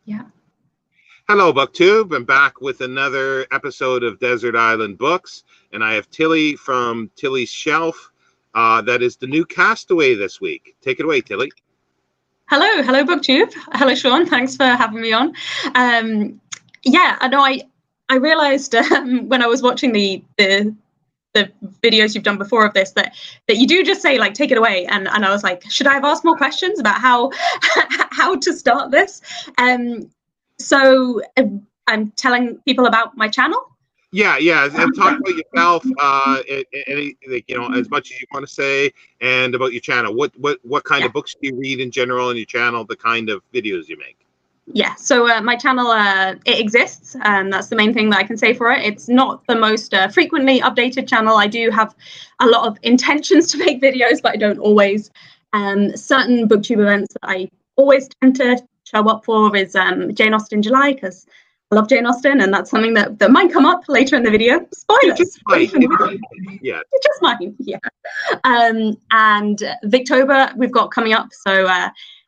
Yeah. Hello, BookTube. I'm back with another episode of Desert Island Books, and I have Tilly from Tilly's Shelf. That is the new Castaway this week. Take it away, Tilly. Hello, BookTube. Hello, Shawn. Thanks for having me on. Yeah, I know. I realised when I was watching the videos you've done before of this that you do just say like take it away, and I was like, should I have asked more questions about how to start this? So I'm telling people about my channel. Yeah. And talk about yourself, as much as you want to say, and about your channel. What kind of books do you read in general on your channel? The kind of videos you make. Yeah, so my channel, it exists, and that's the main thing that I can say for it. It's not the most frequently updated channel. I do have a lot of intentions to make videos, but I don't always. Certain BookTube events that I always tend to show up for is Jane Austen July, because I love Jane Austen, and that's something that might come up later in the video. Spoilers! Just yeah. Just mine, yeah. And Victober we've got coming up, so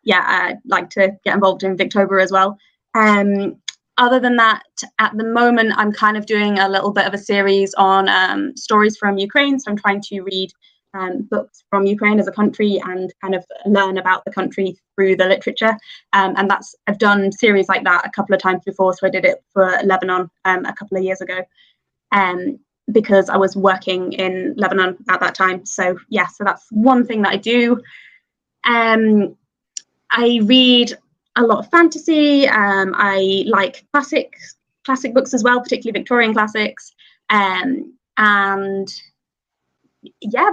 yeah, I'd like to get involved in Victober as well. Other than that, at the moment, I'm kind of doing a little bit of a series on stories from Ukraine. So I'm trying to read books from Ukraine as a country and kind of learn about the country through the literature. And I've done series like that a couple of times before. So I did it for Lebanon a couple of years ago because I was working in Lebanon at that time. So yeah, so that's one thing that I do. I read a lot of fantasy. I like classic books as well, particularly Victorian classics. And yeah,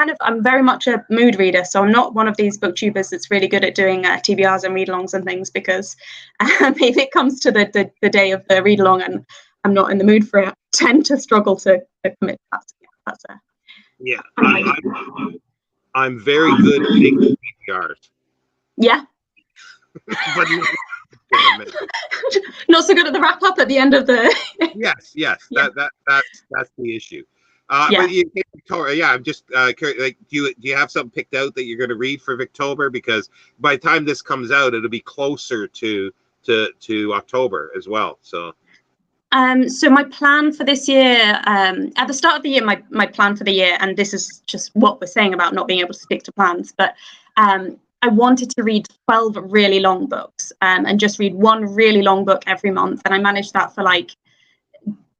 I'm very much a mood reader. So I'm not one of these booktubers that's really good at doing TBRs and read-alongs and things, because if it comes to the day of the read-along and I'm not in the mood for it, I tend to struggle to commit to that. Yeah, I'm very good at making TBRs. Yeah. But not so good at the wrap up at the end of the yes yeah. That's the issue. Yeah. But Victoria, I'm just curious, like, do you have something picked out that you're going to read for Victober? Because by the time this comes out, it'll be closer to October as well. So my plan for this year, at the start of the year, my plan for the year, and this is just what we're saying about not being able to stick to plans, but I wanted to read 12 really long books and just read one really long book every month. And I managed that for like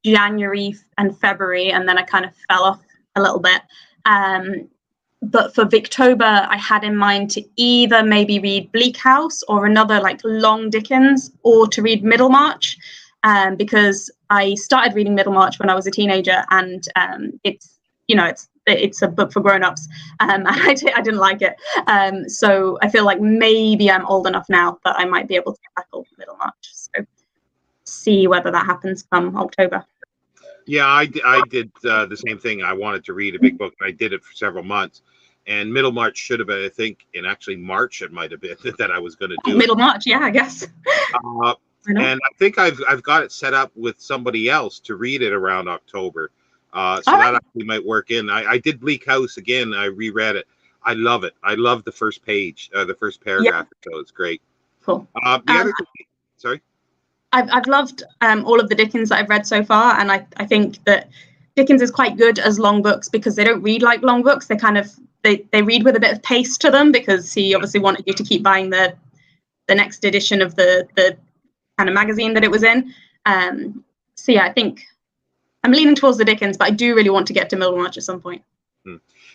January and February, and then I kind of fell off a little bit. But for Victober, I had in mind to either maybe read Bleak House or another like long Dickens, or to read Middlemarch, because I started reading Middlemarch when I was a teenager, and it's a book for grown-ups, and I didn't like it. So I feel like maybe I'm old enough now that I might be able to tackle Middlemarch. So see whether that happens come October. Yeah, I did the same thing. I wanted to read a big book, and I did it for several months. And Middlemarch should have been, I think, in actually March it might have been that I was going to do Middlemarch, yeah, I guess. And I think I've got it set up with somebody else to read it around October. So that actually might work in. I did Bleak House again. I reread it. I love it. I love the first page, the first paragraph. Yeah. So it's great. Cool. The other thing, sorry. I've loved all of the Dickens that I've read so far, and I think that Dickens is quite good as long books because they don't read like long books. They kind of they read with a bit of pace to them, because he obviously wanted you to keep buying the next edition of the kind of magazine that it was in. So yeah, I think I'm leaning towards the Dickens, but I do really want to get to Middlemarch at some point.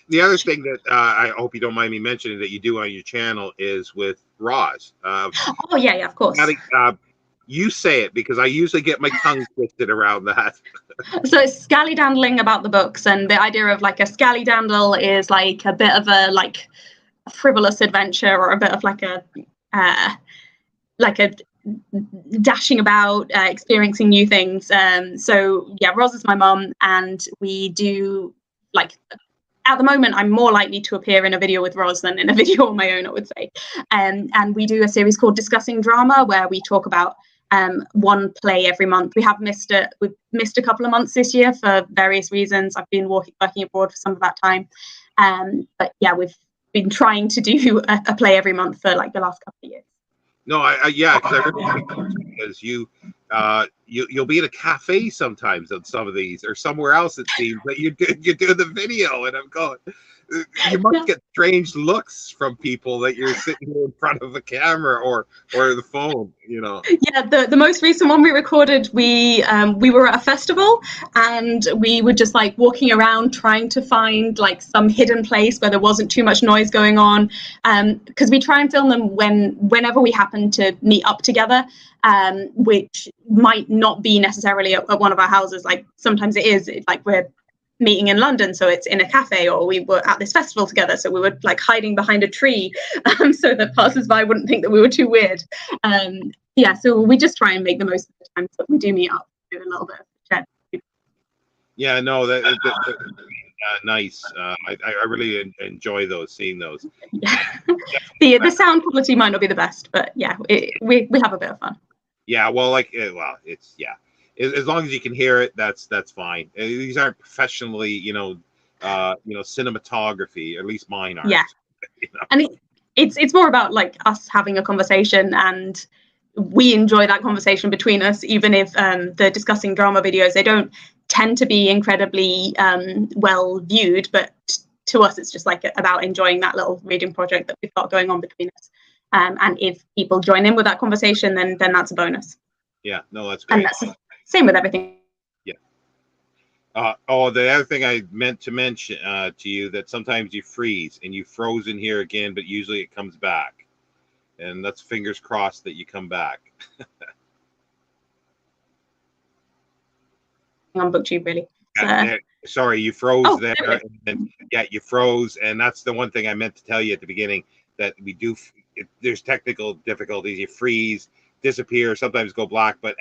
The other thing that I hope you don't mind me mentioning that you do on your channel is with Roz. Oh yeah, of course. You say it, because I usually get my tongue twisted around that. So it's scallydandling about the books, and the idea of like a scallydandle is like a bit of a like a frivolous adventure, or a bit of like a dashing about, experiencing new things. So yeah, Roz is my mum, and we do like, at the moment I'm more likely to appear in a video with Roz than in a video on my own, I would say. And we do a series called Discussing Drama, where we talk about one play every month. We've missed a couple of months this year for various reasons. I've been working abroad for some of that time, but yeah, we've been trying to do a play every month for like the last couple of years. No, yeah, because I remember because you'll be at a cafe sometimes on some of these, or somewhere else it seems that you do the video, and I'm going, you must get strange looks from people that you're sitting here in front of a camera or the phone, you know. Yeah, the most recent one we recorded, we were at a festival, and we were just like walking around trying to find like some hidden place where there wasn't too much noise going on, because we try and film them whenever we happen to meet up together, which might not be necessarily at one of our houses. Like sometimes it is, like we're meeting in London, so it's in a cafe, or we were at this festival together, so we were like hiding behind a tree, so that passers-by wouldn't think that we were too weird. Yeah, so we just try and make the most of the time that we do meet up, do a little bit of chat. Yeah, no, that's nice. I really enjoy seeing those. Yeah. The sound quality might not be the best, but yeah, we have a bit of fun. Yeah, well, it's as long as you can hear it, that's fine. These aren't professionally, cinematography. At least mine aren't. Yeah, and it's more about like us having a conversation, and we enjoy that conversation between us, even if the discussing drama videos, they don't tend to be incredibly well viewed, but to us it's just like about enjoying that little reading project that we've got going on between us, and if people join in with that conversation, then that's a bonus. Yeah, no, that's great. And that's the same with everything. Yeah. The other thing I meant to mention to you, that sometimes you freeze, and you froze in here again, but usually it comes back. And that's fingers crossed that you come back. On BookTube, really. Sorry, you froze there. And you froze, and that's the one thing I meant to tell you at the beginning, that we do. There's technical difficulties. You freeze, disappear, sometimes go black, but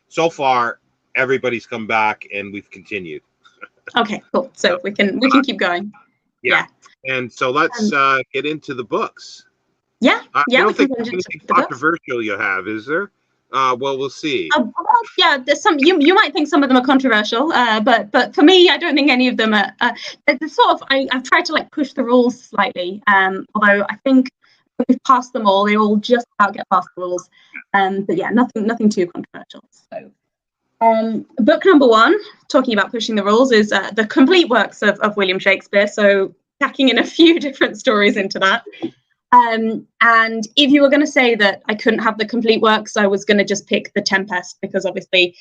so far everybody's come back, and we've continued. Okay, cool. So we can keep going. Yeah. And so let's get into the books. Yeah. I don't think there's anything controversial you have, is there? Well, we'll see. Yeah, there's some. You might think some of them are controversial, but for me, I don't think any of them are. Sort of. I've tried to like push the rules slightly. Although I think we've passed them all. They all just about get past the rules. But yeah, nothing too controversial. So, book number 1, talking about pushing the rules, is the complete works of William Shakespeare. So packing in a few different stories into that. And if you were going to say that I couldn't have the complete works, I was going to just pick the Tempest, because obviously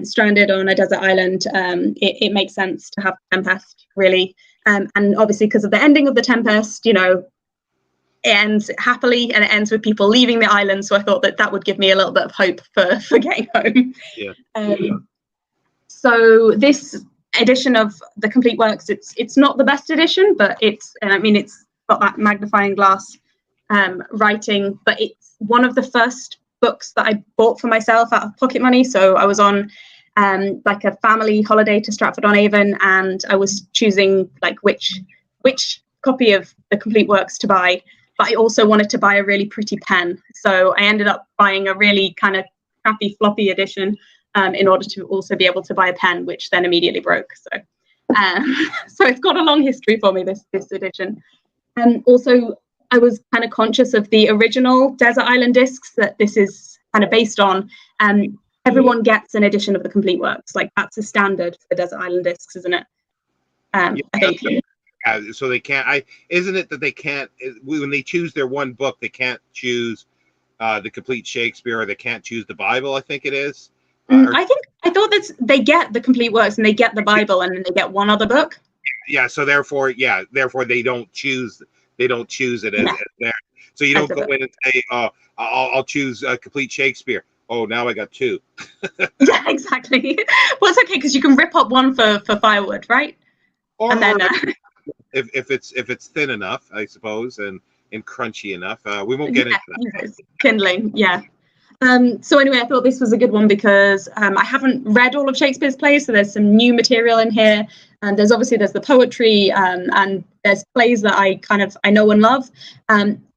stranded on a desert island, it makes sense to have Tempest, really. And obviously because of the ending of the Tempest, it ends happily, and it ends with people leaving the island. So I thought that would give me a little bit of hope for getting home. Yeah. So this edition of the complete works, it's not the best edition, but it's got that magnifying glass writing, but it's one of the first books that I bought for myself out of pocket money. So I was on like a family holiday to Stratford-on-Avon, and I was choosing like which copy of the complete works to buy, but I also wanted to buy a really pretty pen. So I ended up buying a really kind of crappy floppy edition in order to also be able to buy a pen, which then immediately broke. So so it's got a long history for me, this edition. Also, I was kind of conscious of the original Desert Island discs that this is kind of based on. Everyone gets an edition of the complete works. Like that's a standard for Desert Island discs, isn't it? I think. So they can't. Isn't it that they can't, when they choose their one book, they can't choose the complete Shakespeare, or they can't choose the Bible? I think it is. I thought that they get the complete works and they get the Bible, and then they get one other book. Yeah. So therefore they don't choose. They don't choose it as there. So you don't go in and say, "Oh, I'll choose complete Shakespeare." Oh, now I got 2. Yeah, exactly. Well, it's okay because you can rip up one for firewood, right? And then if it's thin enough, I suppose, and crunchy enough, we won't get into that. Kindling, yeah. So anyway, I thought this was a good one because I haven't read all of Shakespeare's plays, so there's some new material in here. And there's the poetry, and there's plays that I know and love.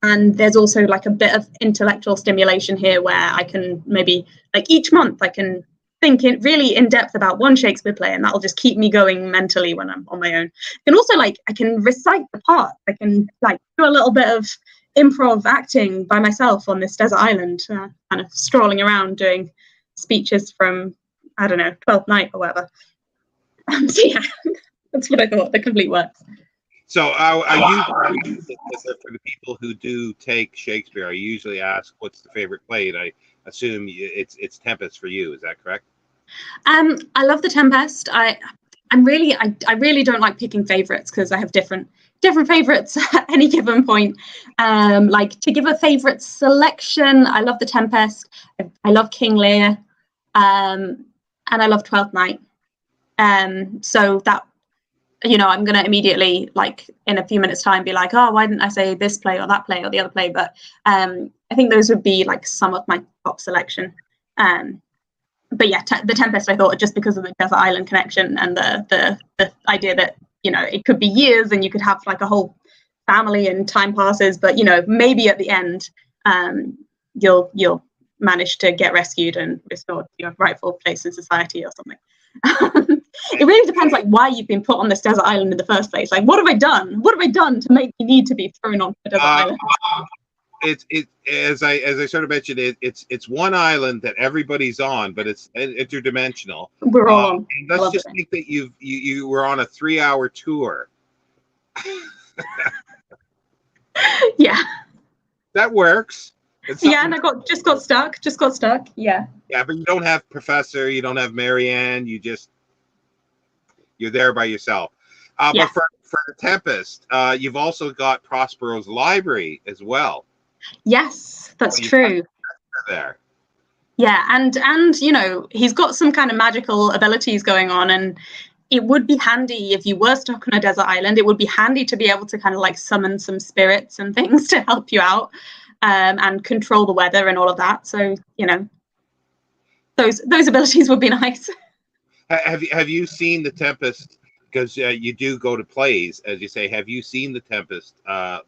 And there's also like a bit of intellectual stimulation here, where I can maybe like each month I can think really in depth about one Shakespeare play, and that'll just keep me going mentally when I'm on my own. And also I can recite the part. I can do a little bit of improv acting by myself on this desert island, kind of strolling around doing speeches from, I don't know, 12th Night or whatever. So yeah, that's what I thought, the complete works. So I usually, for the people who do take Shakespeare, I usually ask, what's the favorite play? And I assume it's Tempest for you. Is that correct? I love the Tempest. I really don't like picking favorites because I have different favorites at any given point. Like, to give a favorite selection, I love the Tempest. I love King Lear, and I love 12th Night. So that, you know, I'm going to immediately, like, in a few minutes time be like, oh, why didn't I say this play or that play or the other play? But I think those would be like some of my top selection. But yeah, the Tempest, I thought, just because of the desert island connection and the idea that, you know, it could be years and you could have like a whole family and time passes, but, you know, maybe at the end you'll manage to get rescued and restored to your rightful place in society or something. It really depends, like, why you've been put on this desert island in the first place. Like, what have I done? What have I done to make me need to be thrown onto the desert island? It as I sort of mentioned, it's one island that everybody's on, but it's interdimensional. We're all on. Let's just think that you were on a 3-hour tour. Yeah. That works. Yeah, and I just got stuck. Yeah. Yeah, but you don't have Professor, you don't have Marianne, you're there by yourself. Yeah. But for the Tempest, you've also got Prospero's library as well. Yes, that's true. There. Yeah, and you know, he's got some kind of magical abilities going on, and it would be handy if you were stuck on a desert island. It would be handy to be able to kind of like summon some spirits and things to help you out, and control the weather and all of that. So, you know, those abilities would be nice. Have you seen the Tempest? Because you do go to plays, as you say. Have you seen the Tempest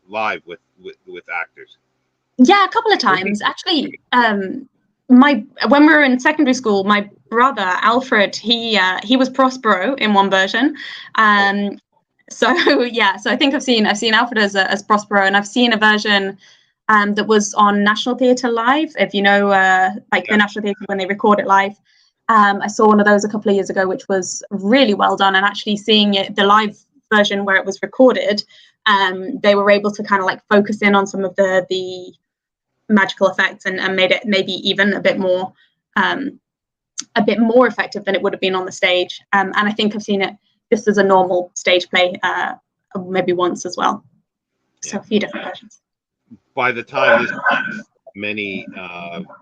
live with actors? Yeah, a couple of times actually. When we were in secondary school, my brother Alfred, he was Prospero in one version. So I think I've seen Alfred as Prospero, and I've seen a version that was on National Theatre Live. If you know, the National Theatre when they record it live. I saw one of those a couple of years ago, which was really well done. And actually seeing it, the live version where it was recorded, they were able to kind of like focus in on some of the magical effects and made it maybe even a bit more effective than it would have been on the stage. And I think I've seen it just as a normal stage play, maybe once as well. So a few different versions. By the time many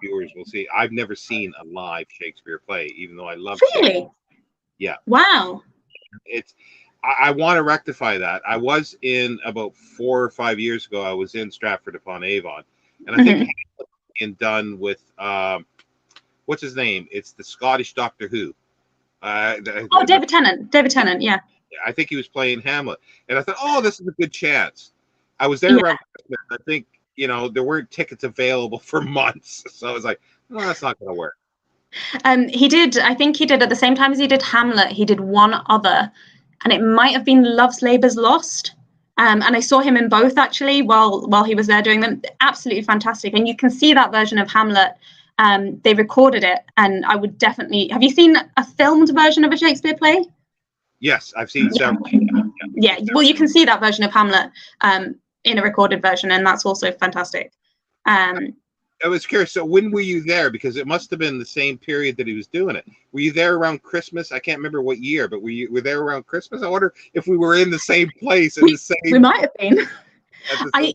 viewers will see, I've never seen a live Shakespeare play, even though I love Shakespeare. Yeah. Wow. I want to rectify that. I was in about 4 or 5 years ago. I was in Stratford upon Avon, and I think being done with what's his name? It's the Scottish Doctor Who. David Tennant. David Tennant. Yeah. I think he was playing Hamlet, and I thought, oh, this is a good chance. I was there around Christmas. I think, you know, there weren't tickets available for months, so I was like, oh, that's not going to work. He did. I think he did at the same time as he did Hamlet. He did one other. And it might have been Love's Labour's Lost. And I saw him in both, actually, while he was there doing them. Absolutely fantastic. And you can see that version of Hamlet. They recorded it. And I would definitely... Have you seen a filmed version of a Shakespeare play? Yes, I've seen several. Yeah, well, you can see that version of Hamlet in a recorded version. And that's also fantastic. I was curious. So when were you there? Because it must have been the same period that he was doing it. Were you there around Christmas? I can't remember what year, but were there around Christmas? I wonder if we were in the same place in the same. We might have been. I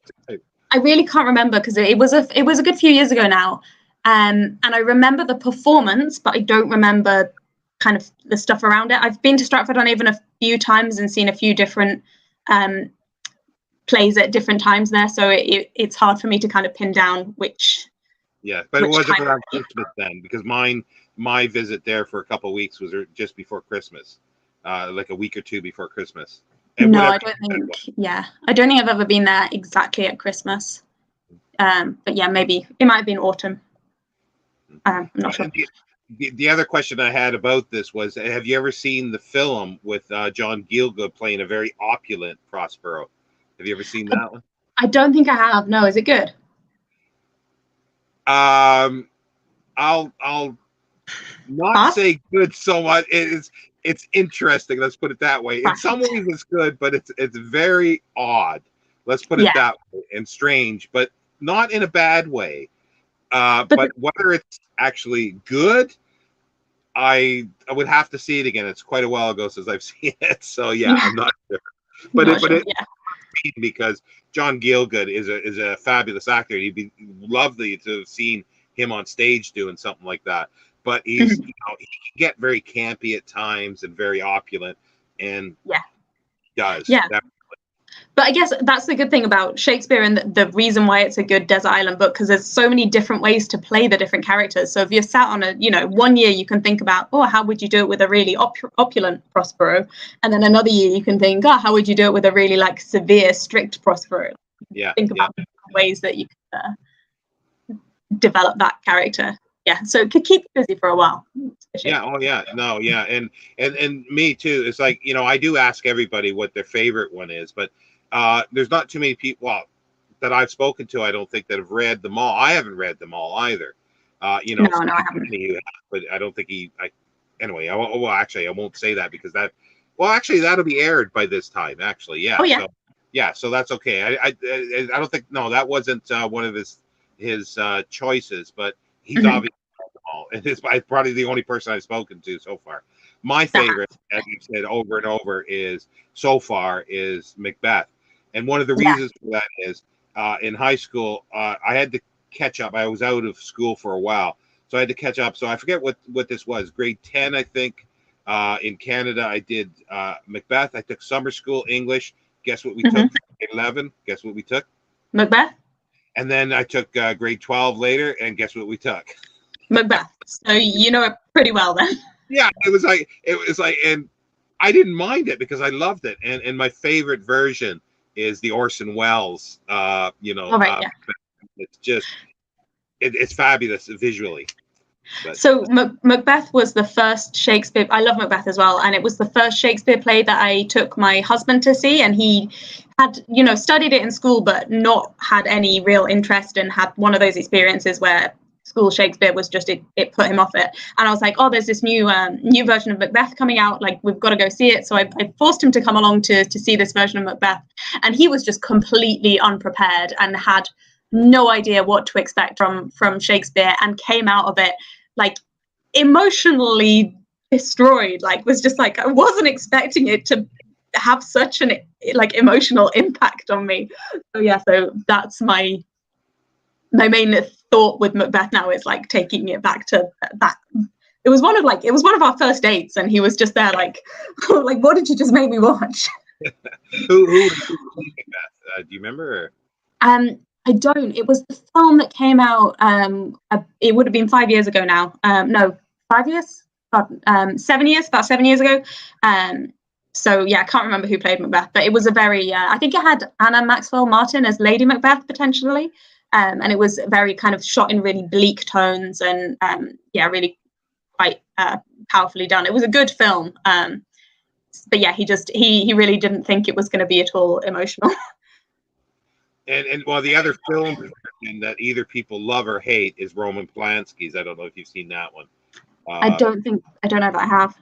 really can't remember because it was a good few years ago now, and I remember the performance, but I don't remember kind of the stuff around it. I've been to Stratford on Avon a few times and seen a few different plays at different times there, so it's hard for me to kind of pin down which. Yeah, but it wasn't around Christmas then, because my visit there for a couple of weeks was just before Christmas, like a week or two before Christmas. And no, I don't think. Yeah, I don't think I've ever been there exactly at Christmas. But yeah, maybe it might have been autumn. I'm not sure. The other question I had about this was: have you ever seen the film with John Gielgud playing a very opulent Prospero? Have you ever seen that one? I don't think I have. No, is it good? I'll not say good so much. It's interesting. Let's put it that way. In some ways, it's good, but it's very odd. Let's put it that way, and strange, but not in a bad way. But whether it's actually good, I would have to see it again. It's quite a while ago since I've seen it, so I'm not sure. But because John Gielgud is a fabulous actor. He'd be lovely to have seen him on stage doing something like that. But he's he can get very campy at times and very opulent, and does. But I guess that's the good thing about Shakespeare, and the reason why it's a good desert island book, because there's so many different ways to play the different characters. So if you're sat on one year, you can think about, how would you do it with a really opulent Prospero? And then another year you can think, how would you do it with a really like severe, strict Prospero? Think about ways that you can develop that character. So it could keep you busy for a while. And me too. It's like, I do ask everybody what their favorite one is, but there's not too many people that I've spoken to, I don't think, that have read them all. I haven't read them all either. No, I haven't. But I don't think anyway, I won't say that because that'll be aired by this time, actually. So that's okay. I don't think, that wasn't one of his choices, but he's obviously read them all. And it's probably the only person I've spoken to so far. My favorite, as you've said over and over, is Macbeth. And one of the reasons for that is in high school, I had to catch up. I was out of school for a while, so I had to catch up. So I forget what this was. Grade 10, I think, in Canada, I did Macbeth. I took summer school English. Guess what we took? Grade 11. Guess what we took? Macbeth. And then I took grade 12 later, and guess what we took? Macbeth. So you know it pretty well then. Yeah, it was like, and I didn't mind it because I loved it. And my favorite version is the Orson Welles. It's just, it's fabulous visually. But. So Macbeth was the first Shakespeare. I love Macbeth as well, and it was the first Shakespeare play that I took my husband to see, and he had, studied it in school, but not had any real interest, and had one of those experiences where school Shakespeare was just it put him off it. And I was like, there's this new version of Macbeth coming out, like we've got to go see it. So I forced him to come along to see this version of Macbeth, and he was just completely unprepared and had no idea what to expect from Shakespeare, and came out of it like emotionally destroyed. Like was just like, I wasn't expecting it to have such an like emotional impact on me. So that's my main thought with Macbeth now, is like taking it back to that. It was one of our first dates, and he was just there like like, what did you just make me watch? Who Macbeth? Do you remember? I don't. It was the film that came out. It would have been 5 years ago now. No, 5 years. 7 years. About 7 years ago. So I can't remember who played Macbeth, but it was a very. I think it had Anna Maxwell Martin as Lady Macbeth potentially, and it was very kind of shot in really bleak tones, and really quite powerfully done. It was a good film. But he really didn't think it was going to be at all emotional. And the other film that either people love or hate is Roman Polanski's. I don't know if you've seen that one. I don't know that I have.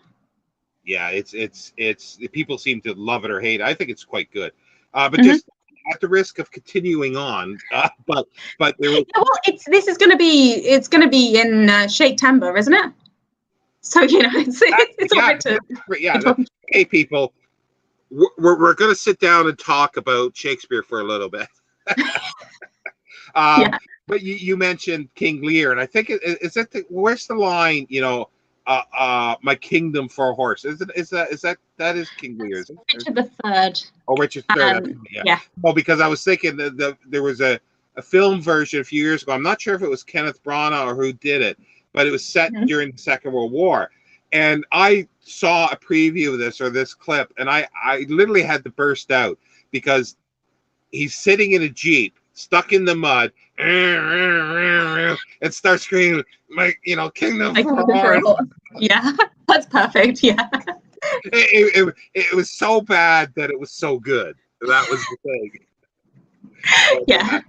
Yeah, it's people seem to love it or hate it. I think it's quite good. But just at the risk of continuing on, but there was. It's going to be in Shake-Tember, isn't it? So it's all right to. Hey, people, we're going to sit down and talk about Shakespeare for a little bit. But you mentioned King Lear, and I think where's the line? My kingdom for a horse. Is that is King Lear? Is it? Richard III. Oh, Richard III. Well, because I was thinking that there was a film version a few years ago. I'm not sure if it was Kenneth Branagh or who did it, but it was set during the Second World War. And I saw a preview of this clip, and I literally had to burst out because he's sitting in a Jeep, stuck in the mud, and starts screaming, kingdom for horse. Yeah, that's perfect. Yeah. It was so bad that it was so good. That was the thing. Yeah.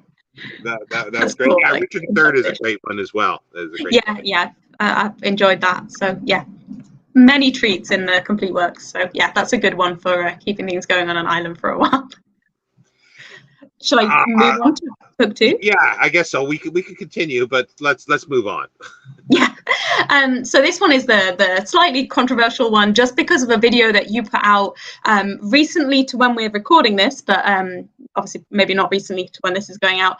That's great. Cool. Yeah, Like, Richard III is a great one as well. Yeah. I've enjoyed that. So yeah, many treats in the complete works. So yeah, that's a good one for keeping things going on an island for a while. Shall I move on to book 2? Yeah, I guess so. We could continue, but let's move on. Yeah. So this one is the slightly controversial one, just because of a video that you put out recently to when we're recording this, but obviously maybe not recently to when this is going out.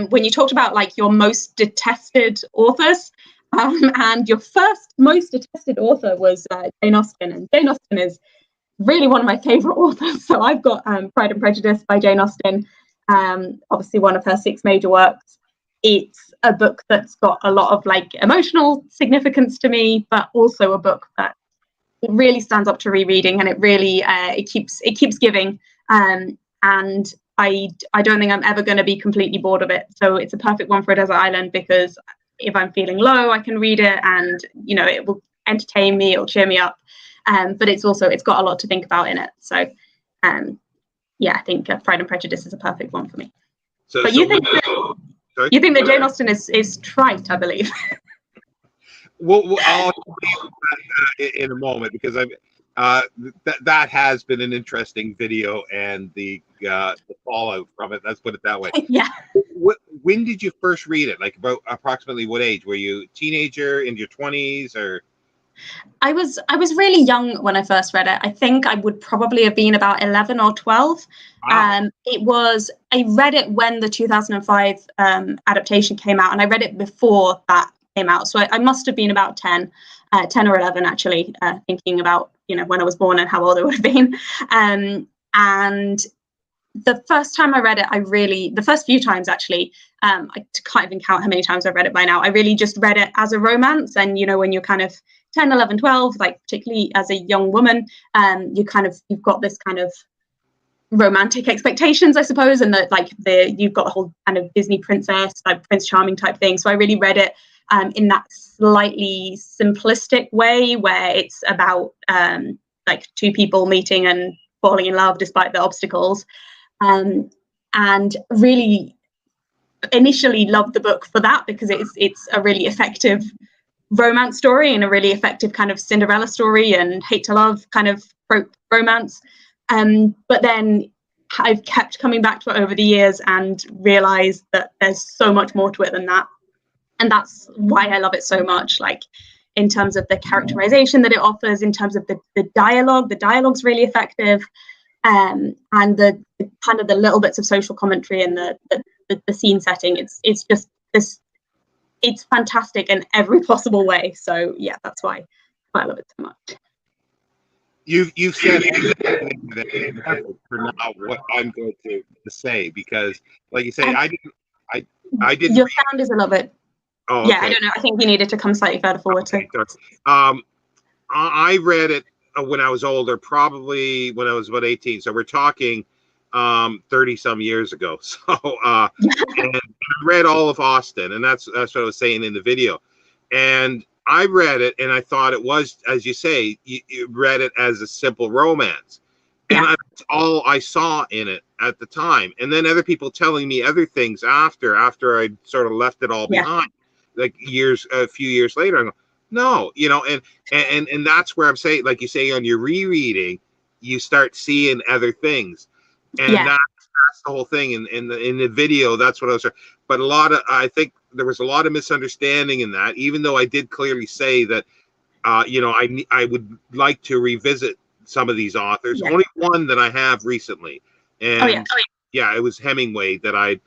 When you talked about like your most detested authors, and your first most detested author was Jane Austen, and Jane Austen is really one of my favorite authors. So I've got Pride and Prejudice by Jane Austen, obviously one of her 6 major works. It's a book that's got a lot of like emotional significance to me, but also a book that it really stands up to rereading, and it really it keeps giving. And I don't think I'm ever going to be completely bored of it. So it's a perfect one for a desert island, because if I'm feeling low, I can read it, and it will entertain me, it'll cheer me up. But it's got a lot to think about in it. So yeah, I think Pride and Prejudice is a perfect one for me. But you think that Jane Austen is trite, I believe. Well, I'll in a moment, because that has been an interesting video, and the fallout from it. Let's put it that way. Yeah. When did you first read it? Like about approximately what age? Were you a teenager, in your 20s, or? I was really young when I first read it. I think I would probably have been about 11 or 12. Wow. I read it when the 2005 adaptation came out, and I read it before that came out. So I must have been about 10 or 11, actually, thinking about, when I was born and how old I would have been. And the first time I read it, the first few times actually, I can't even count how many times I've read it by now. I really just read it as a romance. And, when you're kind of 10, 11, 12, like particularly as a young woman, you've got this kind of romantic expectations, I suppose. And you've got the whole kind of Disney princess, like Prince Charming type thing. So I really read it in that slightly simplistic way, where it's about like 2 people meeting and falling in love despite the obstacles. And really initially loved the book for that, because it's a really effective romance story, and a really effective kind of Cinderella story and hate to love kind of romance. But then I've kept coming back to it over the years and realized that there's so much more to it than that. And that's why I love it so much, like in terms of the characterization that it offers, in terms of the dialogue. The dialogue's really effective. And the kind of the little bits of social commentary and the scene setting, it's just this, it's fantastic in every possible way. So yeah, that's why I love it so much. You've said everything for now what I'm going to say, because like you say, I didn't. Your sound is a little bit. Oh, okay. Yeah, I don't know. I think you needed to come slightly further forward. Okay, I read it when I was older, probably when I was about 18. So we're talking 30 some years ago. So and I read all of Austen, and that's what I was saying in the video. And I read it, and I thought it was, as you say, you read it as a simple romance. And that's all I saw in it at the time. And then other people telling me other things after I'd sort of left it all behind, like a few years later. I go, no, and that's where I'm saying, like you say, on your rereading, you start seeing other things. And that's the whole thing. In the video, that's what I was. But I think there was a lot of misunderstanding in that, even though I did clearly say that, I would like to revisit some of these authors. Only one that I have recently, and it was Hemingway that I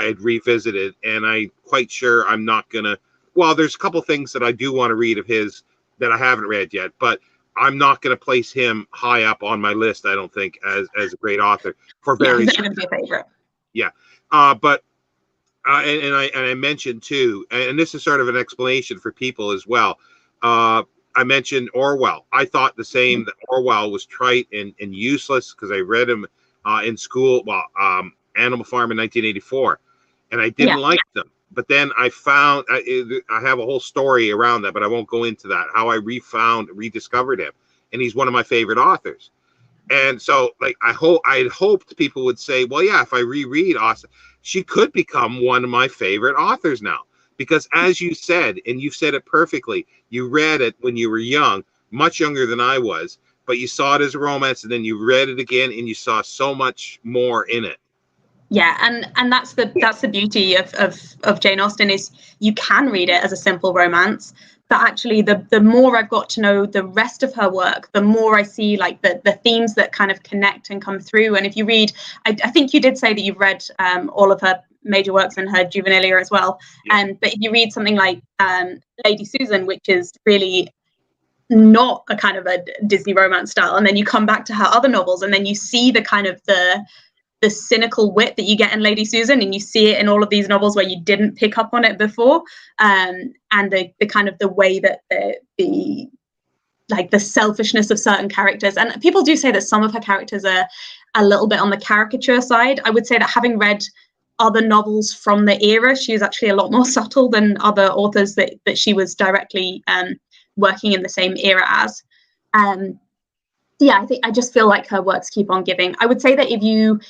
had revisited, and I'm quite sure I'm not gonna. Well, there's a couple things that I do want to read of his that I haven't read yet, but I'm not going to place him high up on my list, I don't think, as a great author for various. He's going to be a favorite. Yeah, but and I mentioned too, and this is sort of an explanation for people as well. I mentioned Orwell. I thought the same, that Orwell was trite and useless, because I read him in school. Well, Animal Farm in 1984, and I didn't like them. But then I found, I have a whole story around that, but I won't go into that, how I rediscovered him. And he's one of my favorite authors. And so, like, I'd hoped people would say, well, yeah, if I reread Austen, she could become one of my favorite authors now. Because as you said, and you've said it perfectly, you read it when you were young, much younger than I was, but you saw it as a romance, and then you read it again, and you saw so much more in it. Yeah, and that's the beauty of Jane Austen, is you can read it as a simple romance, but actually the more I've got to know the rest of her work, the more I see like the themes that kind of connect and come through. And if you read, I think you did say that you've read all of her major works and her juvenilia as well. Yeah. But if you read something like Lady Susan, which is really not a kind of a Disney romance style, and then you come back to her other novels, and then you see the kind of the cynical wit that you get in Lady Susan, and you see it in all of these novels where you didn't pick up on it before, and the kind of the way that the like the selfishness of certain characters. And people do say that some of her characters are a little bit on the caricature side. I would say that having read other novels from the era, she is actually a lot more subtle than other authors that she was directly working in the same era as. Yeah, I just feel like her works keep on giving. I would say that if you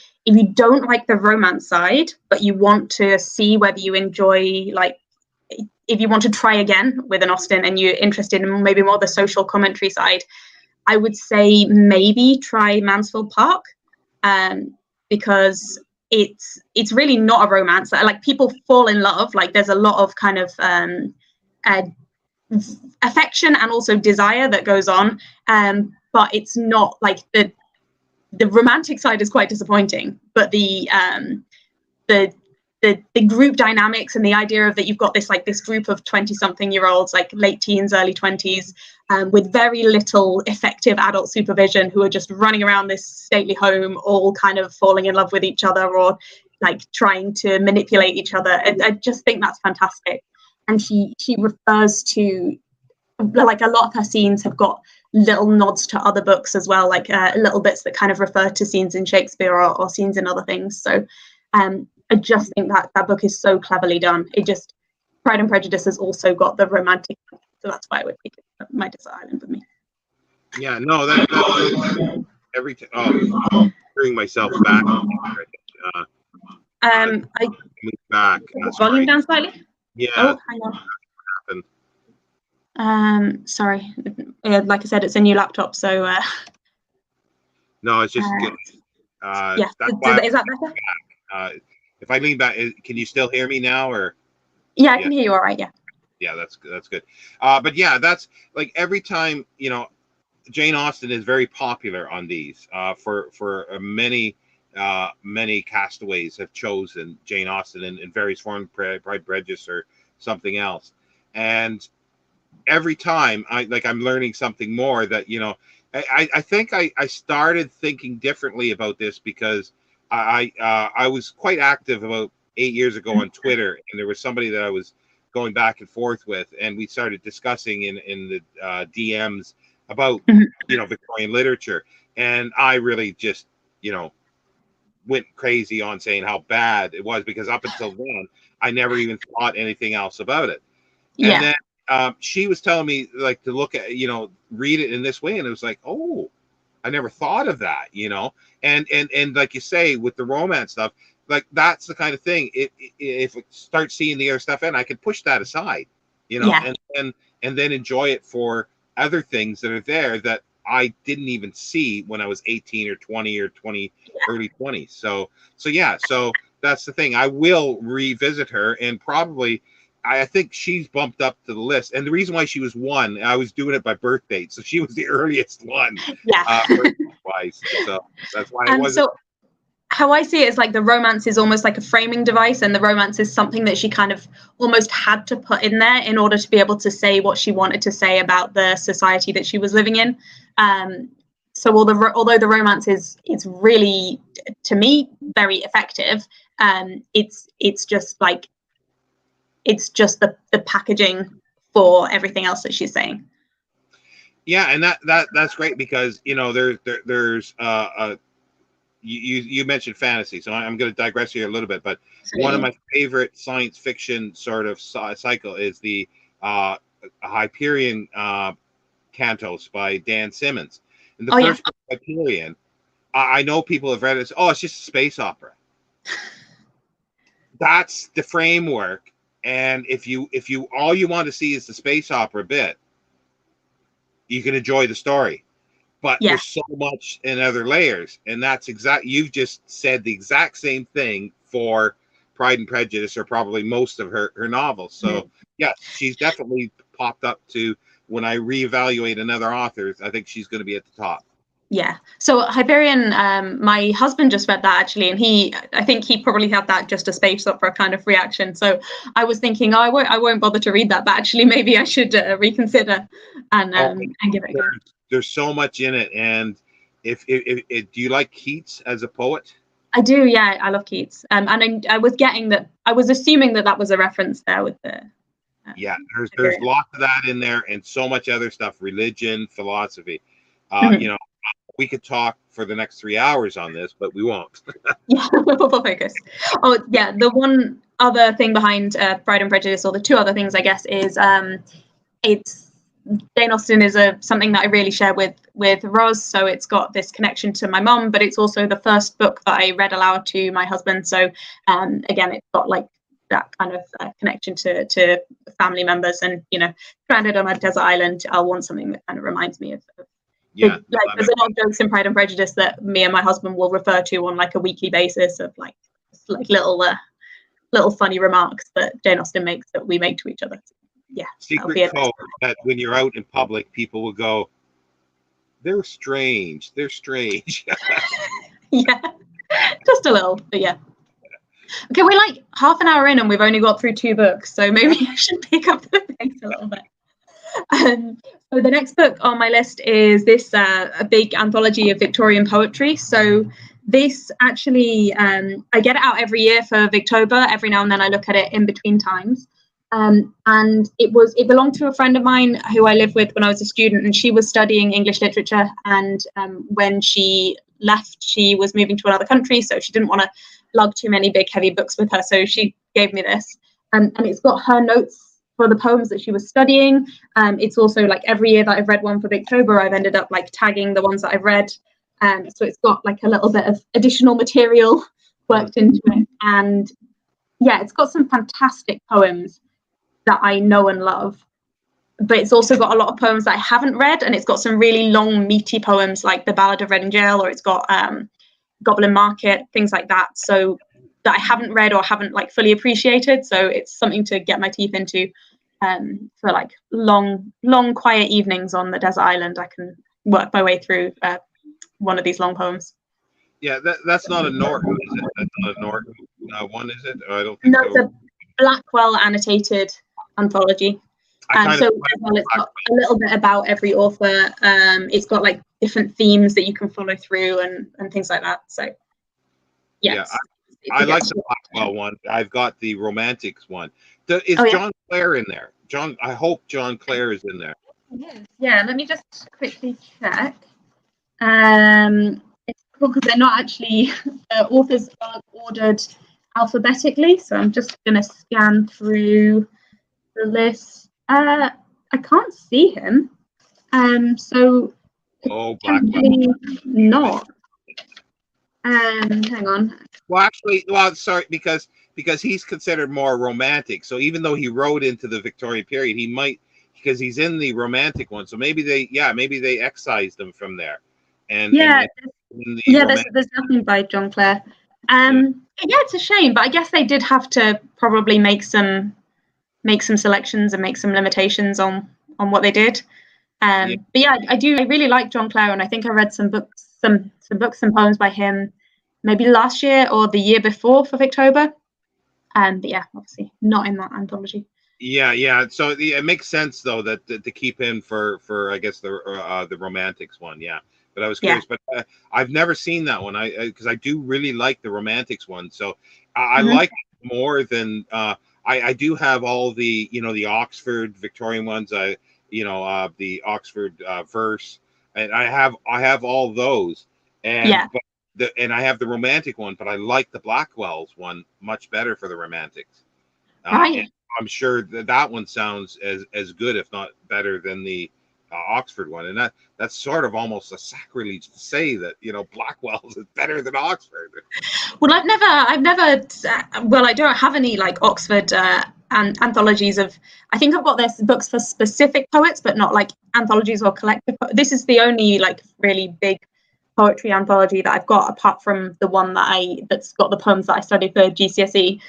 don't like the romance side, but you want to see whether you enjoy, like, if you want to try again with an Austen and you're interested in maybe more the social commentary side, I would say maybe try Mansfield Park, because it's really not a romance. Like, people fall in love. Like, there's a lot of kind of affection and also desire that goes on, but it's not like the romantic side is quite disappointing, but the group dynamics and the idea of that you've got this group of 20-something-year-olds, like late teens, early 20s, with very little effective adult supervision, who are just running around this stately home, all kind of falling in love with each other, or like trying to manipulate each other. I just think that's fantastic. And she refers to, like, a lot of her scenes have got little nods to other books as well, like little bits that kind of refer to scenes in Shakespeare or scenes in other things. So I just think that book is so cleverly done. It just, Pride and Prejudice has also got the romantic, so that's why I would pick it, My Desert Island with me. Yeah, no, that's every time. Oh, hearing myself back. I back. volume down slightly. Yeah. Oh, hang on. Sorry. Like I said, it's a new laptop, so. No, it's just. Yeah. Is that better? If I lean back, can you still hear me now, or? Yeah, I can hear you all right. Yeah. Yeah, that's good. But yeah, that's like every time, Jane Austen is very popular on these. For many castaways have chosen Jane Austen in various forms, Pride and Prejudice or something else, and every time I'm learning something more that I think I started thinking differently about this because I was quite active about 8 years ago on Twitter, and there was somebody that I was going back and forth with, and we started discussing in the DMs about Victorian literature, and I really just went crazy on saying how bad it was, because up until then I never even thought anything else about it. Yeah. And then she was telling me, like, to look at, read it in this way, and it was like, oh, I never thought of that, and like you say, with the romance stuff, like, that's the kind of thing. If it starts seeing the other stuff, and I could push that aside, and then enjoy it for other things that are there that I didn't even see when I was 18 or 20 or 20, early 20s. So that's the thing. I will revisit her, and probably I think she's bumped up to the list. And the reason why she was one, I was doing it by birth date, so she was the earliest one. Yeah. Twice. So that's why it wasn't. So how I see it is, like, the romance is almost like a framing device, and the romance is something that she kind of almost had to put in there in order to be able to say what she wanted to say about the society that she was living in. So although the romance is really, to me, very effective, it's just the packaging for everything else that she's saying. Yeah, and that's great, because there's you mentioned fantasy, so I'm going to digress here a little bit, but one of my favorite science fiction sort of cycle is the Hyperion cantos by Dan Simmons. And the first book, Hyperion, I know people have read it. Oh, it's just a space opera. That's the framework. And if you all you want to see is the space opera bit, you can enjoy the story. But Yeah. there's so much in other layers, and that's you've just said the exact same thing for Pride and Prejudice, or probably most of her novels. So yes, she's definitely popped up to, when I reevaluate another author, I think she's going to be at the top. Yeah. So Hyperion, my husband just read that actually, and I think he probably had that just a space opera kind of reaction. So I was thinking, oh, I won't bother to read that, but actually maybe I should reconsider and give it a go. There's so much in it, and if do you like Keats as a poet? I do, yeah. I love Keats, and I was getting that. I was assuming that was a reference there with the. Yeah, there's lots of that in there, and so much other stuff, religion, philosophy. You know, we could talk for the next 3 hours on this, but we won't. Yeah, we'll focus. Oh, yeah. The one other thing behind Pride and Prejudice, or the two other things, I guess, is it's Jane Austen is something that I really share with Roz. So it's got this connection to my mum, but it's also the first book that I read aloud to my husband. So again, it's got like that kind of connection to family members, and stranded on a desert island, I'll want something that kind of reminds me of yeah, there's a lot of jokes in Pride and Prejudice that me and my husband will refer to on like a weekly basis, of like little funny remarks that Jane Austen makes that we make to each other. Yeah, secret code that when you're out in public, people will go, they're strange. Yeah, just a little, but yeah. Okay, we're like half an hour in and we've only got through 2 books, so maybe I should pick up the pace a little bit. So the next book on my list is this a big anthology of Victorian poetry. So this actually, I get it out every year for Victober. Every now and then I look at it in between times. And it belonged to a friend of mine who I lived with when I was a student, and she was studying English literature. And when she left, she was moving to another country, so she didn't want to lug too many big heavy books with her. So she gave me this, and it's got her notes for the poems that she was studying. It's also like every year that I've read one for Victober, I've ended up like tagging the ones that I've read. So it's got like a little bit of additional material worked into it. And yeah, it's got some fantastic poems that I know and love. But it's also got a lot of poems that I haven't read, and it's got some really long, meaty poems like The Ballad of Reading Gaol, or it's got Goblin Market, things like that. So that I haven't read or haven't like fully appreciated. So it's something to get my teeth into for like long, quiet evenings on the desert island. I can work my way through one of these long poems. Yeah, that's not a Norton, is it? That's not a Norton one, is it? I don't think no, so. It's a Blackwell annotated anthology. So it's got a little bit about every author. It's got like different themes that you can follow through and things like that. So yeah. I like the Blackwell one. I've got the Romantics one. Is John Clare in there? I hope John Clare is in there. Yes. Yeah, let me just quickly check. It's cool because they're not actually authors are ordered alphabetically, so I'm just going to scan through the list. I can't see him. So Blackwell. Not. Hang on. Sorry, because he's considered more romantic. So even though he wrote into the Victorian period, he might, because he's in the romantic one. So maybe they excised him from there. And there's nothing by John Clare. Yeah, it's a shame, but I guess they did have to probably make some selections and make some limitations on what they did. But yeah, I really like John Clare, and I think I read some books and poems by him maybe last year or the year before for Victober. But yeah, obviously not in that anthology. Yeah. So it makes sense though that to keep him for I guess the Romantics one. Yeah. But I was curious, but I've never seen that one. Because I do really like the Romantics one. So I like it more than I do have all the the Oxford Victorian ones. The Oxford verse, and I have all those. And and I have the Romantic one, but I like the Blackwell's one much better for the Romantics. Right. I'm sure that one sounds as good, if not better, than the Oxford one, and that's sort of almost a sacrilege to say that, you know, Blackwell's is better than Oxford. Well, I've never. Well, I don't have any like Oxford anthologies of. I think I've got this books for specific poets, but not like anthologies or collective. This is the only like really big poetry anthology that I've got, apart from the one that's got the poems that I studied for GCSE.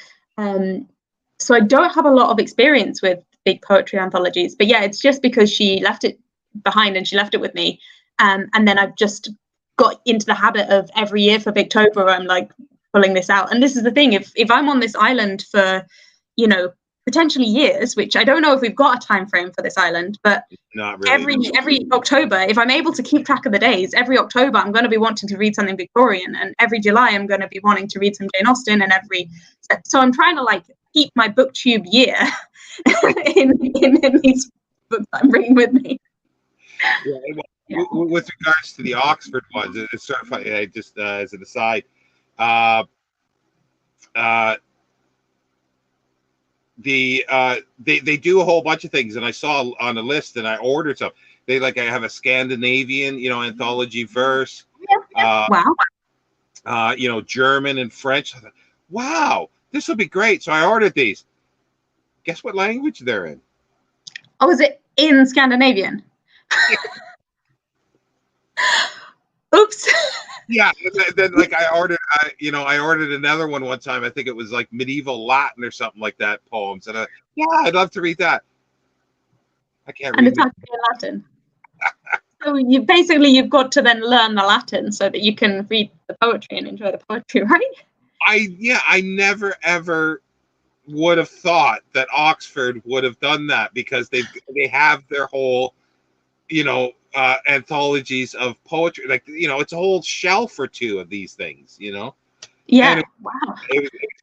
So I don't have a lot of experience with big poetry anthologies, but yeah, it's just because she left it behind and she left it with me, and then I've just got into the habit of every year for Bigtober I'm like pulling this out. And this is the thing, if I'm on this island for, you know, potentially years, which I don't know if we've got a time frame for this island, but not really. every October, if I'm able to keep track of the days, every October I'm going to be wanting to read something Victorian, and every July I'm going to be wanting to read some Jane Austen, and so I'm trying to like keep my booktube year in these books that I'm bringing with me. Yeah, well, with regards to the Oxford ones, it's sort of funny. I just as an aside, they do a whole bunch of things, and I saw on the list, and I ordered some. They I have a Scandinavian, you know, anthology verse. Wow. You know, German and French. I thought, wow, this will be great. So I ordered these. Guess what language they're in? Oh, is it in Scandinavian? Oops. Yeah, then like I ordered another one time. I think it was like medieval Latin or something like that, poems, and I'd love to read that. I can't read. And it's actually in Latin. So you've got to then learn the Latin so that you can read the poetry and enjoy the poetry, right? I never ever would have thought that Oxford would have done that, because they have their whole, you know, anthologies of poetry, like, you know, it's a whole shelf or two of these things, you know. Yeah. Wow.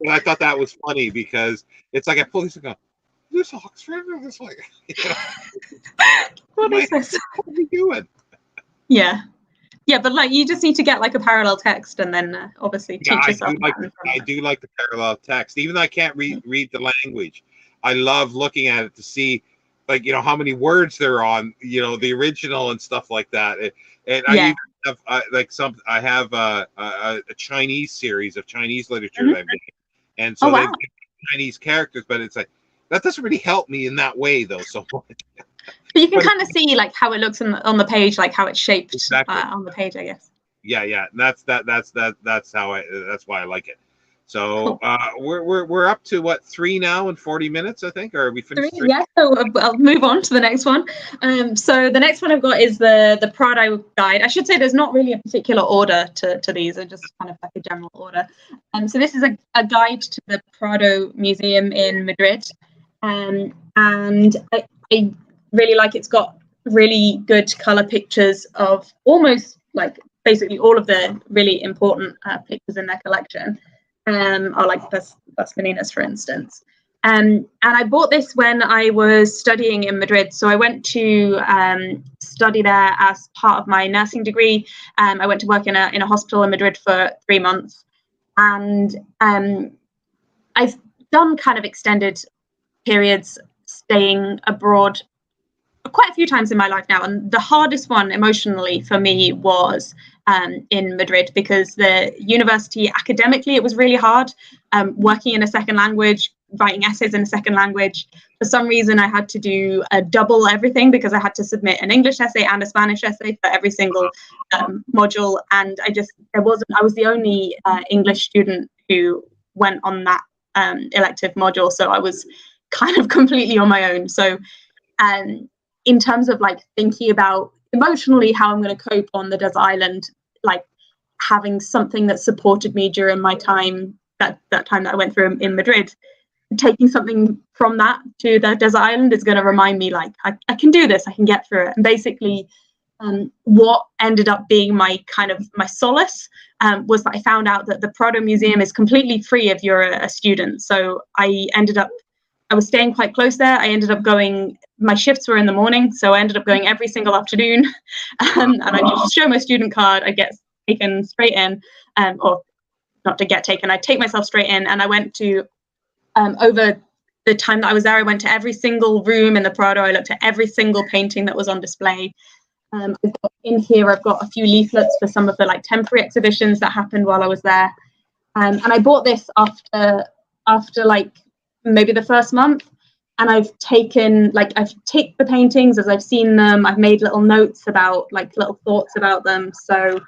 I thought that was funny, because it's like I pull these and go, "This Oxford?" And it's like, you know, what is this? What are we doing? Yeah, but like you just need to get like a parallel text, and then obviously teach yourself. I do like the parallel text, even though I can't read the language. I love looking at it to see, like, you know, how many words they're on, you know, the original and stuff like that. And I even have I have a Chinese series of Chinese literature that I've made, and so they've got Chinese characters, but it's like that doesn't really help me in that way though so much. But you can kind of see like how it looks on the page, like how it's shaped on the page, I guess. Yeah, and that's why I like it. So we're up to what, 3 now and 40 minutes, I think, or are we finished? 3? Yeah, so I'll move on to the next one. So the next one I've got is the Prado Guide. I should say there's not really a particular order to these, they're just kind of like a general order. So this is a guide to the Prado Museum in Madrid, and I really like, it's got really good color pictures of almost like basically all of the really important pictures in their collection. Or like Baskervilles, for instance. And I bought this when I was studying in Madrid. So I went to study there as part of my nursing degree. I went to work in a hospital in Madrid for 3 months. And I've done kind of extended periods staying abroad quite a few times in my life now, and the hardest one emotionally for me was in Madrid, because the university, academically, it was really hard. Working in a second language, writing essays in a second language. For some reason, I had to do a double everything, because I had to submit an English essay and a Spanish essay for every single module, and I was the only English student who went on that elective module, so I was kind of completely on my own. So in terms of like thinking about emotionally how I'm going to cope on the desert island, like having something that supported me during my time, that time that I went through in Madrid, taking something from that to the desert island is going to remind me like I can do this, I can get through it. And basically what ended up being my solace was that I found out that the Prado Museum is completely free if you're a student. So I was staying quite close there. I ended up going, my shifts were in the morning, so I ended up going every single afternoon, and I just show my student card, I get taken straight in, or not to get taken, I take myself straight in, and I went to over the time that I was there, I went to every single room in the Prado. I looked at every single painting that was on display. In here, I've got a few leaflets for some of the like temporary exhibitions that happened while I was there. And I bought this after like maybe the first month, and I've ticked the paintings as I've seen them. I've made little notes about like little thoughts about them. So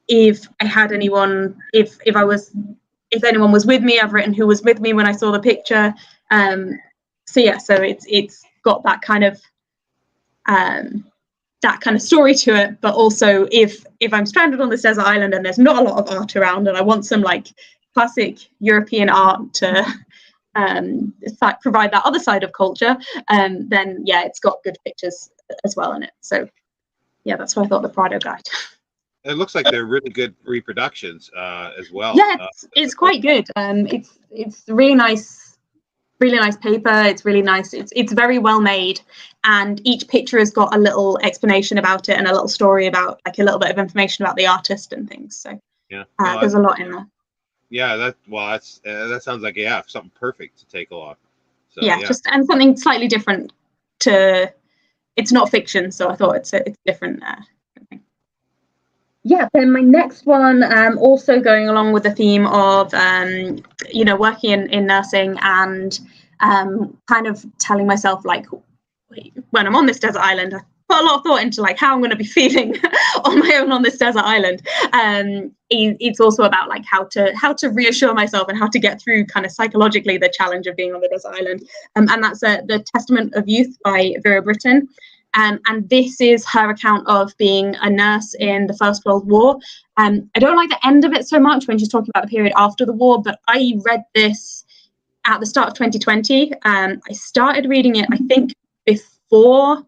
if I had anyone, if anyone was with me, I've written who was with me when I saw the picture. So it's got that kind of story to it. But also, if I'm stranded on this desert island and there's not a lot of art around, and I want some like classic European art to provide that other side of culture, then yeah, it's got good pictures as well in it. So yeah, that's why I thought the Prado guide. It looks like they're really good reproductions as well. Yeah, it's quite good. It's really nice paper. It's really nice. It's very well made, and each picture has got a little explanation about it and a little story about, like, a little bit of information about the artist and things. So yeah, there's a lot in there. Yeah, that sounds like something perfect to take along. So, yeah, just and something slightly different. It's not fiction, so I thought it's different. Thing. Yeah, then my next one, also going along with the theme of working in nursing, and kind of telling myself, like, when I'm on this desert island, I put a lot of thought into like how I'm going to be feeling on my own on this desert island. It's also about like how to reassure myself and how to get through kind of psychologically the challenge of being on the desert island. And that's The Testament of Youth by Vera Brittain. And this is her account of being a nurse in the First World War. I don't like the end of it so much when she's talking about the period after the war, but I read this at the start of 2020. I started reading it, I think, before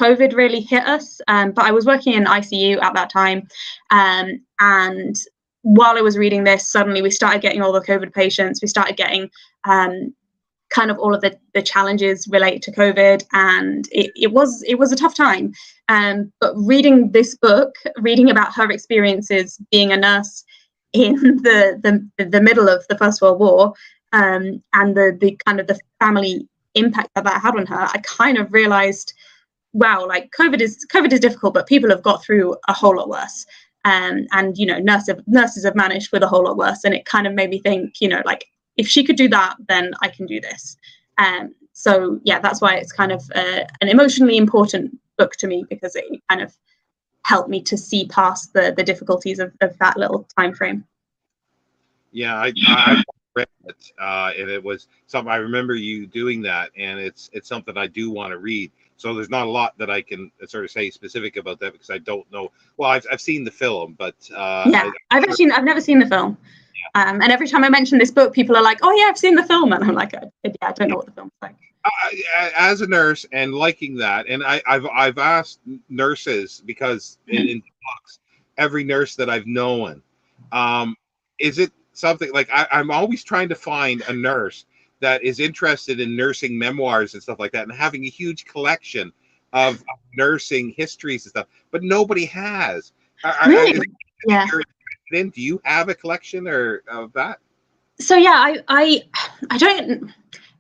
COVID really hit us, but I was working in ICU at that time. And while I was reading this, suddenly we started getting all the COVID patients. We started getting kind of all of the challenges related to COVID, and it was a tough time. But reading this book, reading about her experiences being a nurse in the middle of the First World War, and the kind of the family impact that had on her, I kind of realized, wow, like COVID is difficult, but people have got through a whole lot worse. And nurses have managed with a whole lot worse, and it kind of made me think, like, if she could do that, then I can do this. So yeah, that's why it's kind of an emotionally important book to me, because it kind of helped me to see past the difficulties of that little time frame. Yeah, I read it, and it was something I remember you doing that, and it's something I do want to read. So there's not a lot that I can sort of say specific about that, because I don't know. Well, I've seen the film, but yeah, I've never seen the film. And every time I mention this book, people are like, "Oh yeah, I've seen the film," and I'm like, "I don't know what the film's like." As a nurse and liking that, and I've asked nurses, because in books, every nurse that I've known, is it something like I'm always trying to find a nurse that is interested in nursing memoirs and stuff like that, and having a huge collection of nursing histories and stuff, but nobody has. Really? Yeah. Do you have a collection of that? So yeah, I don't